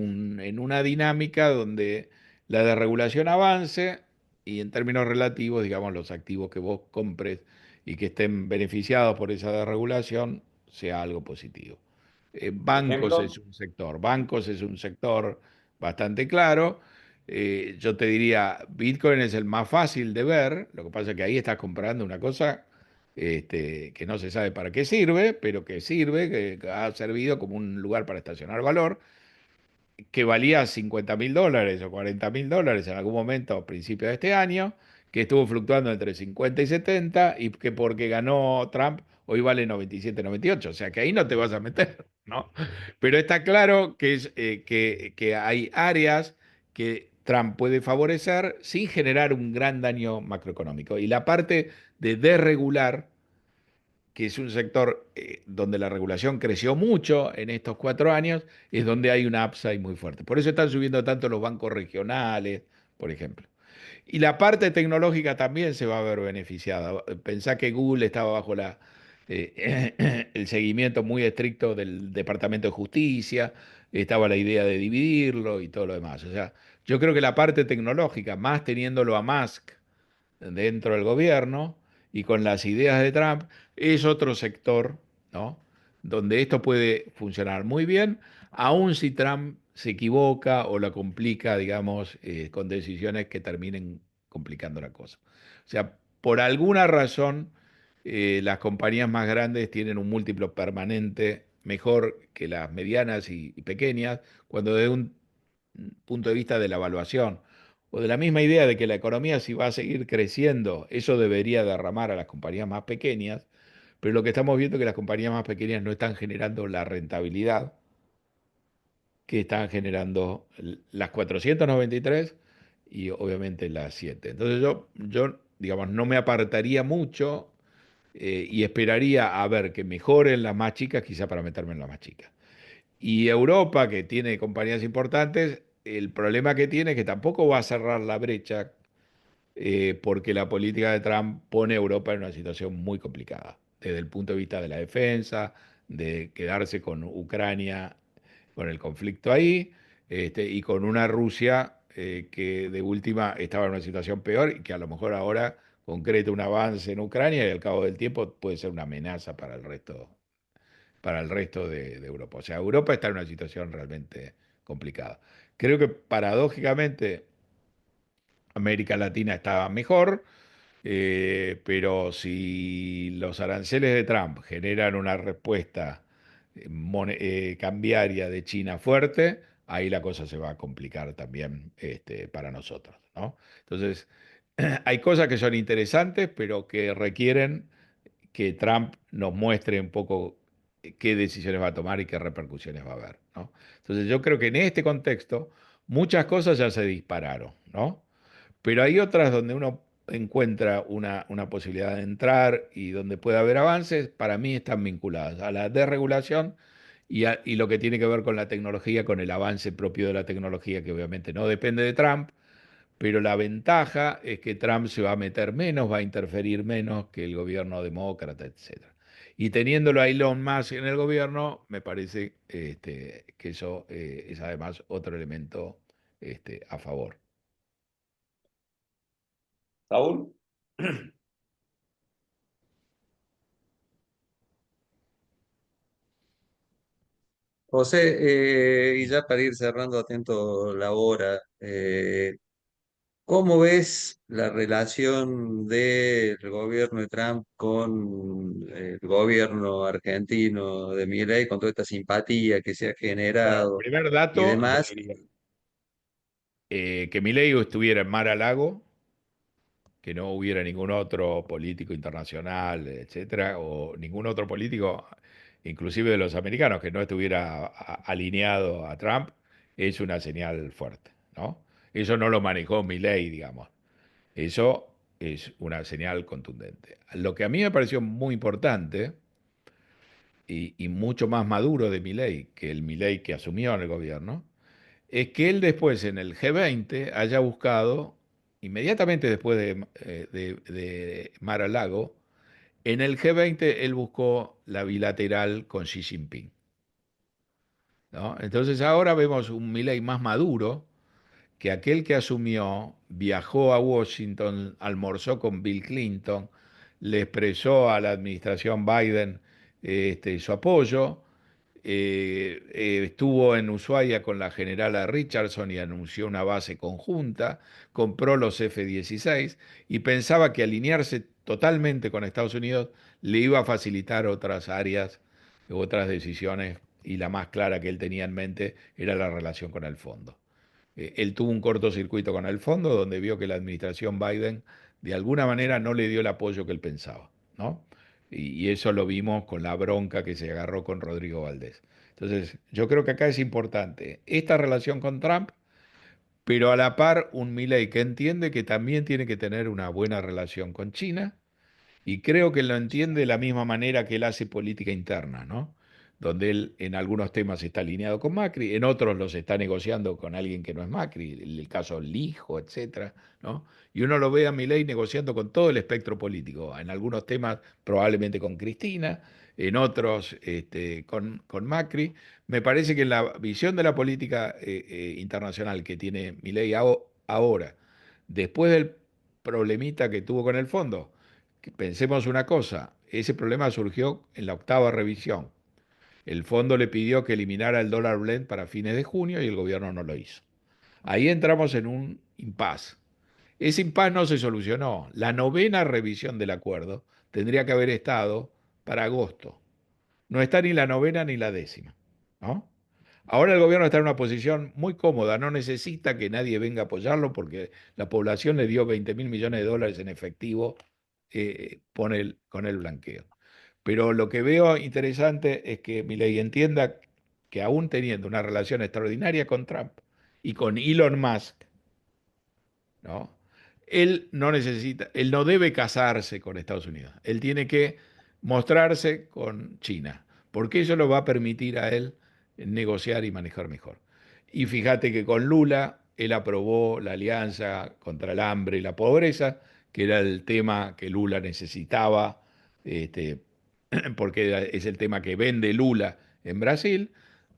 una dinámica donde la desregulación avance y en términos relativos, digamos, los activos que vos compres y que estén beneficiados por esa desregulación sea algo positivo. Ejemplo, Bancos es un sector bastante claro. Yo te diría, Bitcoin es el más fácil de ver, lo que pasa es que ahí estás comprando una cosa que no se sabe para qué sirve, pero que sirve, que ha servido como un lugar para estacionar valor, que valía $50.000 o $40.000 en algún momento a principios de este año, que estuvo fluctuando entre 50 y 70 y que porque ganó Trump hoy vale 97, 98. O sea que ahí no te vas a meter, ¿no? Pero está claro que hay áreas que Trump puede favorecer sin generar un gran daño macroeconómico. Y la parte de desregular, que es un sector donde la regulación creció mucho en estos 4 años, es donde hay una upside muy fuerte. Por eso están subiendo tanto los bancos regionales, por ejemplo. Y la parte tecnológica también se va a ver beneficiada. Pensá que Google estaba bajo el seguimiento muy estricto del Departamento de Justicia, estaba la idea de dividirlo y todo lo demás. O sea, yo creo que la parte tecnológica, más teniéndolo a Musk dentro del gobierno y con las ideas de Trump, es otro sector, ¿no? Donde esto puede funcionar muy bien, aun si Trump se equivoca o la complica, digamos, con decisiones que terminen complicando la cosa. O sea, por alguna razón, las compañías más grandes tienen un múltiplo permanente mejor que las medianas y pequeñas, cuando desde un punto de vista de la evaluación o de la misma idea de que la economía si va a seguir creciendo, eso debería derramar a las compañías más pequeñas, pero lo que estamos viendo es que las compañías más pequeñas no están generando la rentabilidad que están generando las 493 y obviamente las 7. Entonces yo digamos, no me apartaría mucho y esperaría a ver que mejoren las más chicas, quizá para meterme en las más chicas. Y Europa, que tiene compañías importantes, el problema que tiene es que tampoco va a cerrar la brecha porque la política de Trump pone a Europa en una situación muy complicada, desde el punto de vista de la defensa, de quedarse con Ucrania, con el conflicto ahí, y con una Rusia que de última estaba en una situación peor y que a lo mejor ahora concreta un avance en Ucrania y al cabo del tiempo puede ser una amenaza para el resto de Europa. O sea, Europa está en una situación realmente complicada. Creo que paradójicamente América Latina estaba mejor, pero si los aranceles de Trump generan una respuesta cambiaria de China fuerte, ahí la cosa se va a complicar también para nosotros, ¿no? Entonces, hay cosas que son interesantes, pero que requieren que Trump nos muestre un poco qué decisiones va a tomar y qué repercusiones va a haber, ¿no? Entonces, yo creo que en este contexto muchas cosas ya se dispararon, ¿no? Pero hay otras donde uno encuentra una posibilidad de entrar y donde puede haber avances, para mí están vinculadas a la desregulación y lo que tiene que ver con la tecnología, con el avance propio de la tecnología, que obviamente no depende de Trump, pero la ventaja es que Trump se va a meter menos, va a interferir menos que el gobierno demócrata, etcétera. Y teniéndolo a Elon Musk en el gobierno, me parece que eso es además otro elemento a favor. Saúl. José, y ya para ir cerrando atento la hora, ¿cómo ves la relación del gobierno de Trump con el gobierno argentino de Milei, con toda esta simpatía que se ha Bueno, generado primer y dato, yo demás? diría que Milei estuviera en Mar-a-Lago, que no hubiera ningún otro político internacional, etcétera, o ningún otro político, inclusive de los americanos, que no estuviera alineado a Trump, es una señal fuerte, ¿no? Eso no lo manejó Milei, digamos. Eso es una señal contundente. Lo que a mí me pareció muy importante y mucho más maduro de Milei que el Milei que asumió en el gobierno, es que él después en el G20 haya buscado, inmediatamente después de Mar-a-Lago, en el G20 él buscó la bilateral con Xi Jinping, ¿no? Entonces ahora vemos un Milei más maduro, que aquel que asumió viajó a Washington, almorzó con Bill Clinton, le expresó a la administración Biden su apoyo, estuvo en Ushuaia con la generala Richardson y anunció una base conjunta, compró los F-16 y pensaba que alinearse totalmente con Estados Unidos le iba a facilitar otras áreas, otras decisiones, y la más clara que él tenía en mente era la relación con el fondo. Él tuvo un cortocircuito con el fondo donde vio que la administración Biden de alguna manera no le dio el apoyo que él pensaba, ¿no? Y eso lo vimos con la bronca que se agarró con Rodrigo Valdés. Entonces, yo creo que acá es importante esta relación con Trump, pero a la par un Milei que entiende que también tiene que tener una buena relación con China y creo que lo entiende de la misma manera que él hace política interna, ¿no? Donde él en algunos temas está alineado con Macri, en otros los está negociando con alguien que no es Macri, el caso Lijo, etcétera, ¿no? Y uno lo ve a Milei negociando con todo el espectro político, en algunos temas probablemente con Cristina, en otros con Macri. Me parece que la visión de la política internacional que tiene Milei ahora, después del problemita que tuvo con el fondo, pensemos una cosa, ese problema surgió en la octava revisión. El fondo le pidió que eliminara el dólar blend para fines de junio y el gobierno no lo hizo. Ahí entramos en un impasse. Ese impasse no se solucionó. La novena revisión del acuerdo tendría que haber estado para agosto. No está ni la novena ni la décima, ¿no? Ahora el gobierno está en una posición muy cómoda, no necesita que nadie venga a apoyarlo porque la población le dio 20.000 millones de dólares en efectivo con el blanqueo. Pero lo que veo interesante es que Milei entienda que aún teniendo una relación extraordinaria con Trump y con Elon Musk, ¿no? Él no necesita, él no debe casarse con Estados Unidos. Él tiene que mostrarse con China, porque eso lo va a permitir a él negociar y manejar mejor. Y fíjate que con Lula él aprobó la alianza contra el hambre y la pobreza, que era el tema que Lula necesitaba, este, porque es el tema que vende Lula en Brasil.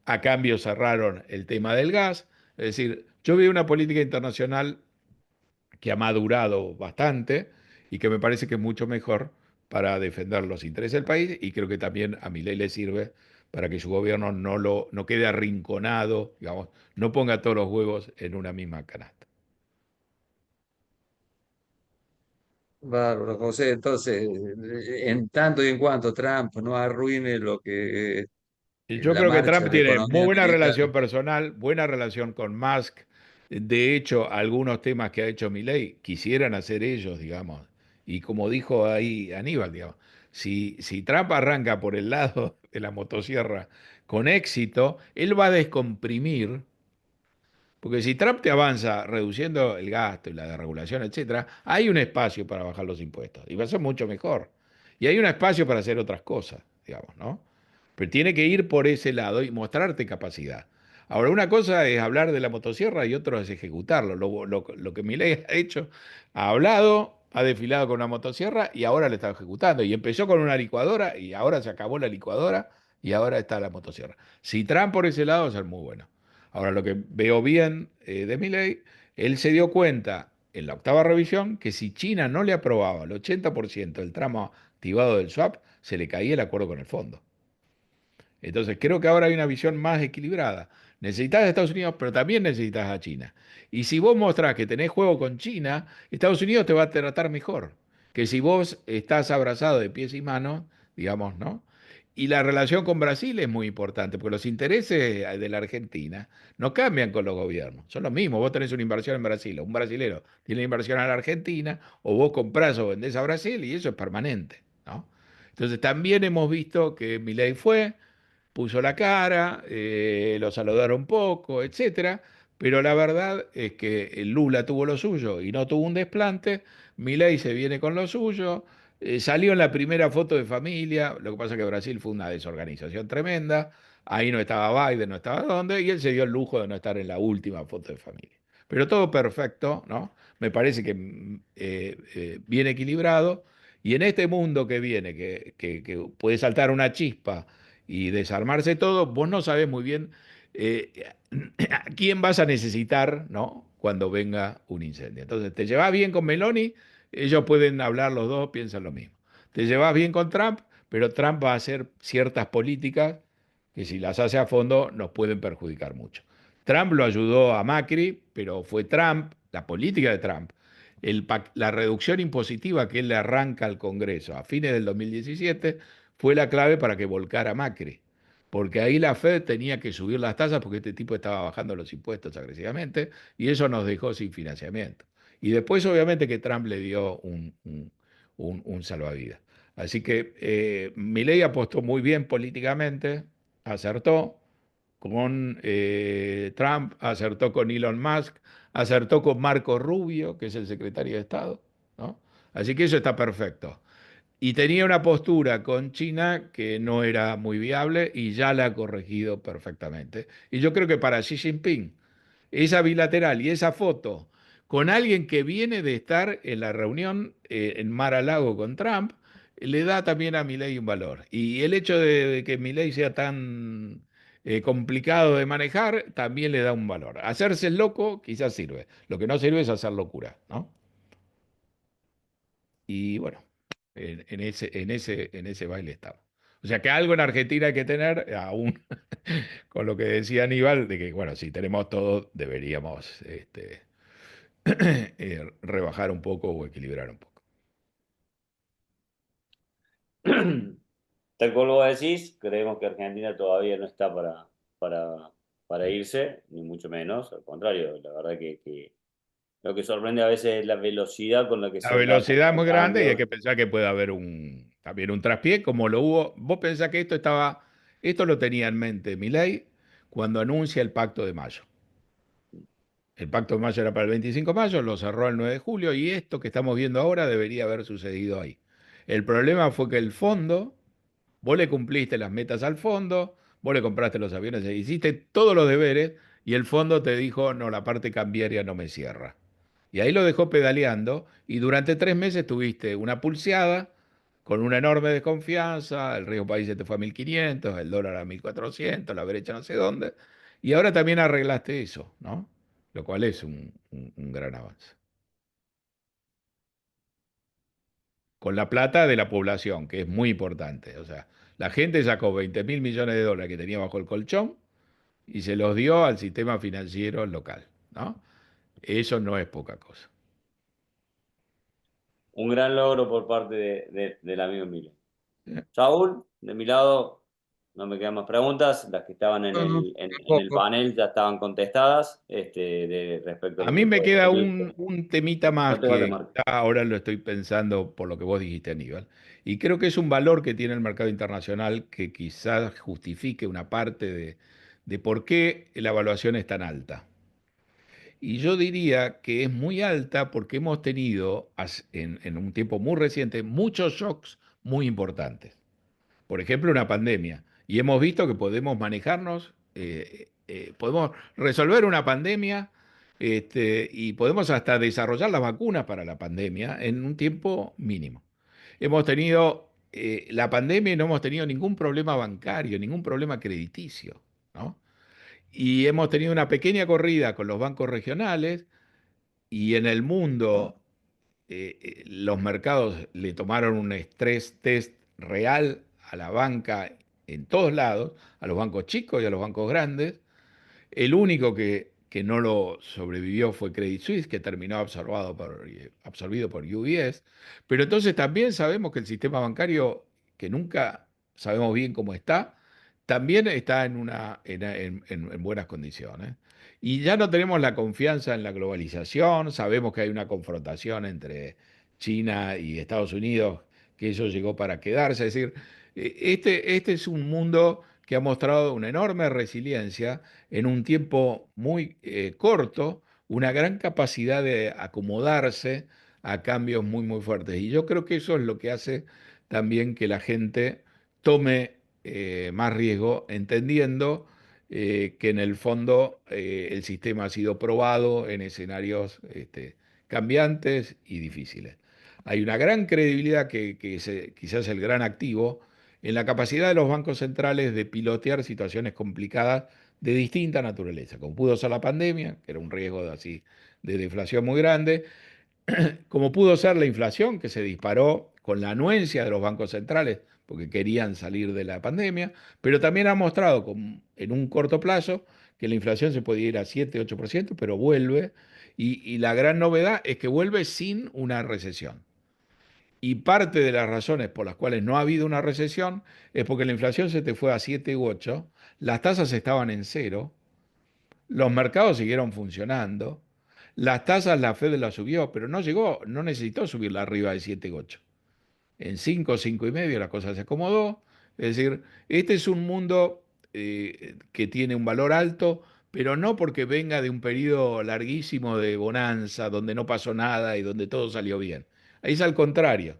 A cambio cerraron el tema del gas. Es decir, yo veo una política internacional que ha madurado bastante y que me parece que es mucho mejor para defender los intereses del país y creo que también a Milei le sirve para que su gobierno no quede arrinconado, digamos, no ponga todos los huevos en una misma canasta. Bárbaro, José. Entonces, en tanto y en cuanto Trump no arruine lo que Yo la creo que marcha Trump de la tiene muy economía buena americana. relación personal, buena relación con Musk. De hecho, algunos temas que ha hecho Milei quisieran hacer ellos, digamos. Y como dijo ahí Aníbal, digamos, si Trump arranca por el lado de la motosierra con éxito, él va a descomprimir porque si Trump te avanza reduciendo el gasto y la desregulación, etcétera, hay un espacio para bajar los impuestos y va a ser mucho mejor. Y hay un espacio para hacer otras cosas, digamos, ¿no? Pero tiene que ir por ese lado y mostrarte capacidad. Ahora, una cosa es hablar de la motosierra y otro es ejecutarlo. Lo que Milei ha hecho, ha hablado, ha desfilado con una motosierra y ahora le está ejecutando. Y empezó con una licuadora y ahora se acabó la licuadora y ahora está la motosierra. Si Trump por ese lado va a ser muy bueno. Ahora, lo que veo bien de Milei, él se dio cuenta en la octava revisión que si China no le aprobaba el 80% del tramo activado del swap, se le caía el acuerdo con el fondo. Entonces, creo que ahora hay una visión más equilibrada. Necesitas a Estados Unidos, pero también necesitas a China. Y si vos mostrás que tenés juego con China, Estados Unidos te va a tratar mejor que si vos estás abrazado de pies y manos, digamos, ¿no? Y la relación con Brasil es muy importante, porque los intereses de la Argentina no cambian con los gobiernos, son los mismos. Vos tenés una inversión en Brasil, o un brasilero tiene inversión en la Argentina, o vos comprás o vendés a Brasil, y eso es permanente, ¿no? Entonces también hemos visto que Milei fue, puso la cara, lo saludaron un poco, etcétera, pero la verdad es que el Lula tuvo lo suyo y no tuvo un desplante, Milei se viene con lo suyo, salió en la primera foto de familia, lo que pasa es que Brasil fue una desorganización tremenda, ahí no estaba Biden, no estaba dónde, y él se dio el lujo de no estar en la última foto de familia. Pero todo perfecto, ¿no? Me parece que bien equilibrado, y en este mundo que viene, que puede saltar una chispa, y desarmarse todo, vos no sabés muy bien eh, a quién vas a necesitar, ¿no? Cuando venga un incendio. Entonces, te llevas bien con Meloni, ellos pueden hablar los dos, piensan lo mismo. Te llevas bien con Trump, pero Trump va a hacer ciertas políticas que si las hace a fondo nos pueden perjudicar mucho. Trump lo ayudó a Macri, pero fue Trump, la política de Trump, la reducción impositiva que él le arranca al Congreso a fines del 2017 fue la clave para que volcara Macri. Porque ahí la Fed tenía que subir las tasas porque este tipo estaba bajando los impuestos agresivamente y eso nos dejó sin financiamiento. Y después obviamente que Trump le dio un salvavidas. Así que Milei apostó muy bien políticamente, acertó con Trump, acertó con Elon Musk, acertó con Marco Rubio, que es el secretario de Estado, ¿no? Así que eso está perfecto. Y tenía una postura con China que no era muy viable y ya la ha corregido perfectamente. Y yo creo que para Xi Jinping, esa bilateral y esa foto con alguien que viene de estar en la reunión en Mar-a-Lago con Trump, le da también a Milei un valor. Y el hecho de que Milei sea tan complicado de manejar, también le da un valor. Hacerse el loco quizás sirve. Lo que no sirve es hacer locura, ¿no? Y bueno, en ese baile estamos. O sea que algo en Argentina hay que tener, aún con lo que decía Aníbal, de que, bueno, si tenemos todo, deberíamos rebajar un poco o equilibrar un poco. Tal como vos decís, creemos que Argentina todavía no está para, para irse, ni mucho menos, al contrario, la verdad que lo que sorprende a veces es la velocidad con la que La se está velocidad es haciendo muy grande y hay cambios. que pensar que puede haber también un traspié, como lo hubo. Vos pensás que esto lo tenía en mente Milei cuando anuncia el Pacto de Mayo. El Pacto de Mayo era para el 25 de mayo, lo cerró el 9 de julio y esto que estamos viendo ahora debería haber sucedido ahí. El problema fue que el fondo, vos le cumpliste las metas al fondo, vos le compraste los aviones, hiciste todos los deberes y el fondo te dijo, no, la parte cambiaria no me cierra. Y ahí lo dejó pedaleando y durante 3 meses tuviste una pulseada con una enorme desconfianza, el riesgo país se te fue a 1.500, el dólar a 1.400, la brecha no sé dónde, y ahora también arreglaste eso, ¿no? Lo cual es un gran avance. Con la plata de la población, que es muy importante. O sea, la gente sacó 20.000 millones de dólares que tenía bajo el colchón y se los dio al sistema financiero local, ¿no? Eso no es poca cosa. Un gran logro por parte del amigo Emilio. ¿Eh? Saúl, de mi lado, no me quedan más preguntas. Las que estaban en No, no, en el tampoco. panel ya estaban contestadas respecto a A lo mí que me fue queda el un temita más no te vale que marca. ahora lo estoy pensando por lo que vos dijiste, Aníbal. Y creo que es un valor que tiene el mercado internacional que quizás justifique una parte de por qué la evaluación es tan alta. Y yo diría que es muy alta porque hemos tenido en un tiempo muy reciente muchos shocks muy importantes. Por ejemplo, una pandemia. Y hemos visto que podemos manejarnos, podemos resolver una pandemia y podemos hasta desarrollar las vacunas para la pandemia en un tiempo mínimo. Hemos tenido la pandemia y no hemos tenido ningún problema bancario, ningún problema crediticio, ¿no? Y hemos tenido una pequeña corrida con los bancos regionales y en el mundo los mercados le tomaron un estrés test real a la banca en todos lados, a los bancos chicos y a los bancos grandes. El único que no lo sobrevivió fue Credit Suisse, que terminó absorbido por UBS. Pero entonces también sabemos que el sistema bancario, que nunca sabemos bien cómo está, también está en buenas condiciones. Y ya no tenemos la confianza en la globalización, sabemos que hay una confrontación entre China y Estados Unidos, que eso llegó para quedarse. Es decir, este es un mundo que ha mostrado una enorme resiliencia en un tiempo muy corto, una gran capacidad de acomodarse a cambios muy, muy fuertes. Y yo creo que eso es lo que hace también que la gente tome más riesgo, entendiendo que en el fondo el sistema ha sido probado en escenarios cambiantes y difíciles. Hay una gran credibilidad quizás es el gran activo en la capacidad de los bancos centrales de pilotear situaciones complicadas de distinta naturaleza, como pudo ser la pandemia, que era un riesgo de deflación muy grande, como pudo ser la inflación, que se disparó con la anuencia de los bancos centrales, porque querían salir de la pandemia, pero también ha mostrado en un corto plazo que la inflación se puede ir a 7, 8%, pero vuelve, y la gran novedad es que vuelve sin una recesión. Y parte de las razones por las cuales no ha habido una recesión es porque la inflación se te fue a 7 u 8, las tasas estaban en cero, los mercados siguieron funcionando, las tasas la Fed las subió, pero no llegó, no necesitó subirla arriba de 7 u 8. En 5, 5 y medio la cosa se acomodó. Es decir, este es un mundo que tiene un valor alto, pero no porque venga de un periodo larguísimo de bonanza, donde no pasó nada y donde todo salió bien. Ahí es al contrario.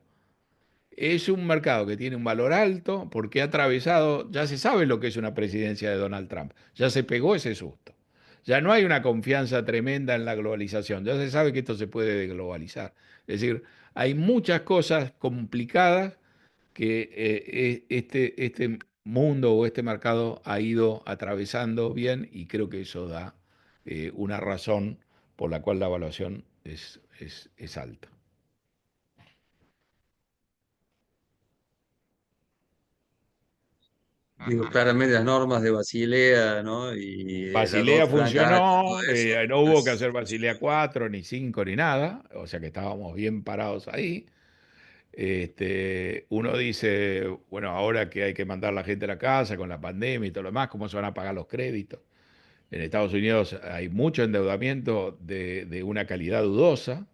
Es un mercado que tiene un valor alto porque ha atravesado, ya se sabe lo que es una presidencia de Donald Trump, ya se pegó ese susto. Ya no hay una confianza tremenda en la globalización, ya se sabe que esto se puede desglobalizar. Es decir, hay muchas cosas complicadas que este mundo o este mercado ha ido atravesando bien y creo que eso da una razón por la cual la evaluación es alta. digo, claramente las normas de Basilea, ¿no? Y la Basilea Dodd-Frank Act, todo funcionó, eso. no hubo que hacer Basilea 4, ni 5, ni nada, o sea que estábamos bien parados ahí. Uno dice, bueno, ahora que hay que mandar a la gente a la casa con la pandemia y todo lo demás, ¿cómo se van a pagar los créditos? En Estados Unidos hay mucho endeudamiento de una calidad dudosa.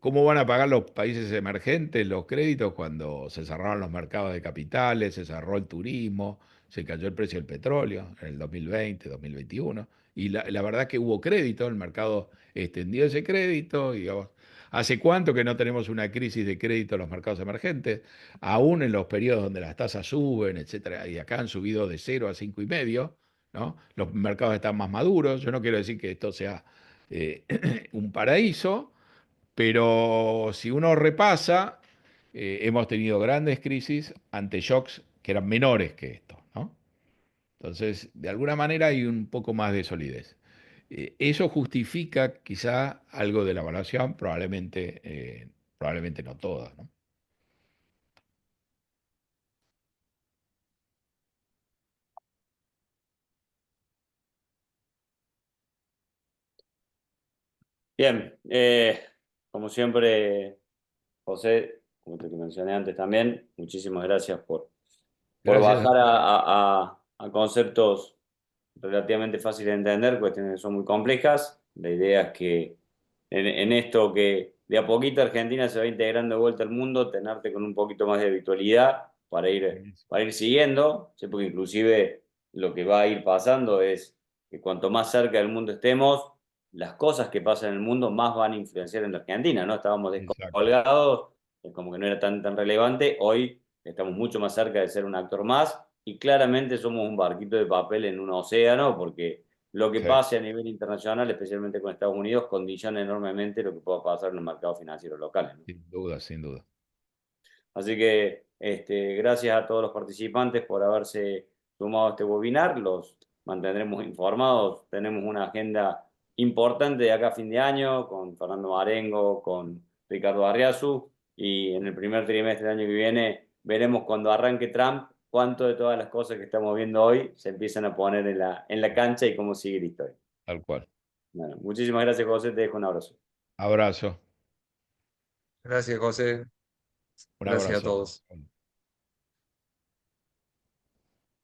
¿Cómo van a pagar los países emergentes los créditos cuando se cerraron los mercados de capitales, se cerró el turismo, se cayó el precio del petróleo en el 2020, 2021? Y la verdad que hubo crédito, el mercado extendió ese crédito. Digamos, ¿hace cuánto que no tenemos una crisis de crédito en los mercados emergentes? Aún en los periodos donde las tasas suben, etcétera, y acá han subido de 0 a 5,5, ¿no? Los mercados están más maduros. Yo no quiero decir que esto sea eh, un paraíso, pero si uno repasa, hemos tenido grandes crisis ante shocks que eran menores que esto, ¿no? Entonces, de alguna manera hay un poco más de solidez. Eso justifica quizá algo de la evaluación, probablemente no toda, ¿no? Bien, como siempre, José, como te mencioné antes también, muchísimas gracias por Gracias. bajar a conceptos relativamente fáciles de entender, cuestiones que son muy complejas. La idea es que en esto que de a poquito Argentina se va integrando de vuelta al mundo, tenerte con un poquito más de habitualidad para ir siguiendo, ¿sí? Porque inclusive lo que va a ir pasando es que cuanto más cerca del mundo estemos, las cosas que pasan en el mundo más van a influenciar en la Argentina, ¿no? Estábamos Exacto. descolgados, es como que no era tan relevante. Hoy estamos mucho más cerca de ser un actor más y claramente somos un barquito de papel en un océano, porque lo que Sí, pase a nivel internacional, especialmente con Estados Unidos, condiciona enormemente lo que pueda pasar en los mercados financieros locales, ¿no? sin duda, sin duda. Así que gracias a todos los participantes por haberse sumado a este webinar. Los mantendremos informados. Tenemos una agenda importante de acá a fin de año con Fernando Marengo, con Ricardo Arriazu, y en el primer trimestre del año que viene veremos, cuando arranque Trump, cuánto de todas las cosas que estamos viendo hoy se empiezan a poner en la cancha y cómo sigue la historia. Tal cual. Bueno, muchísimas gracias, José. Te dejo un abrazo. Abrazo. Gracias, José. Un Gracias a abrazo. todos.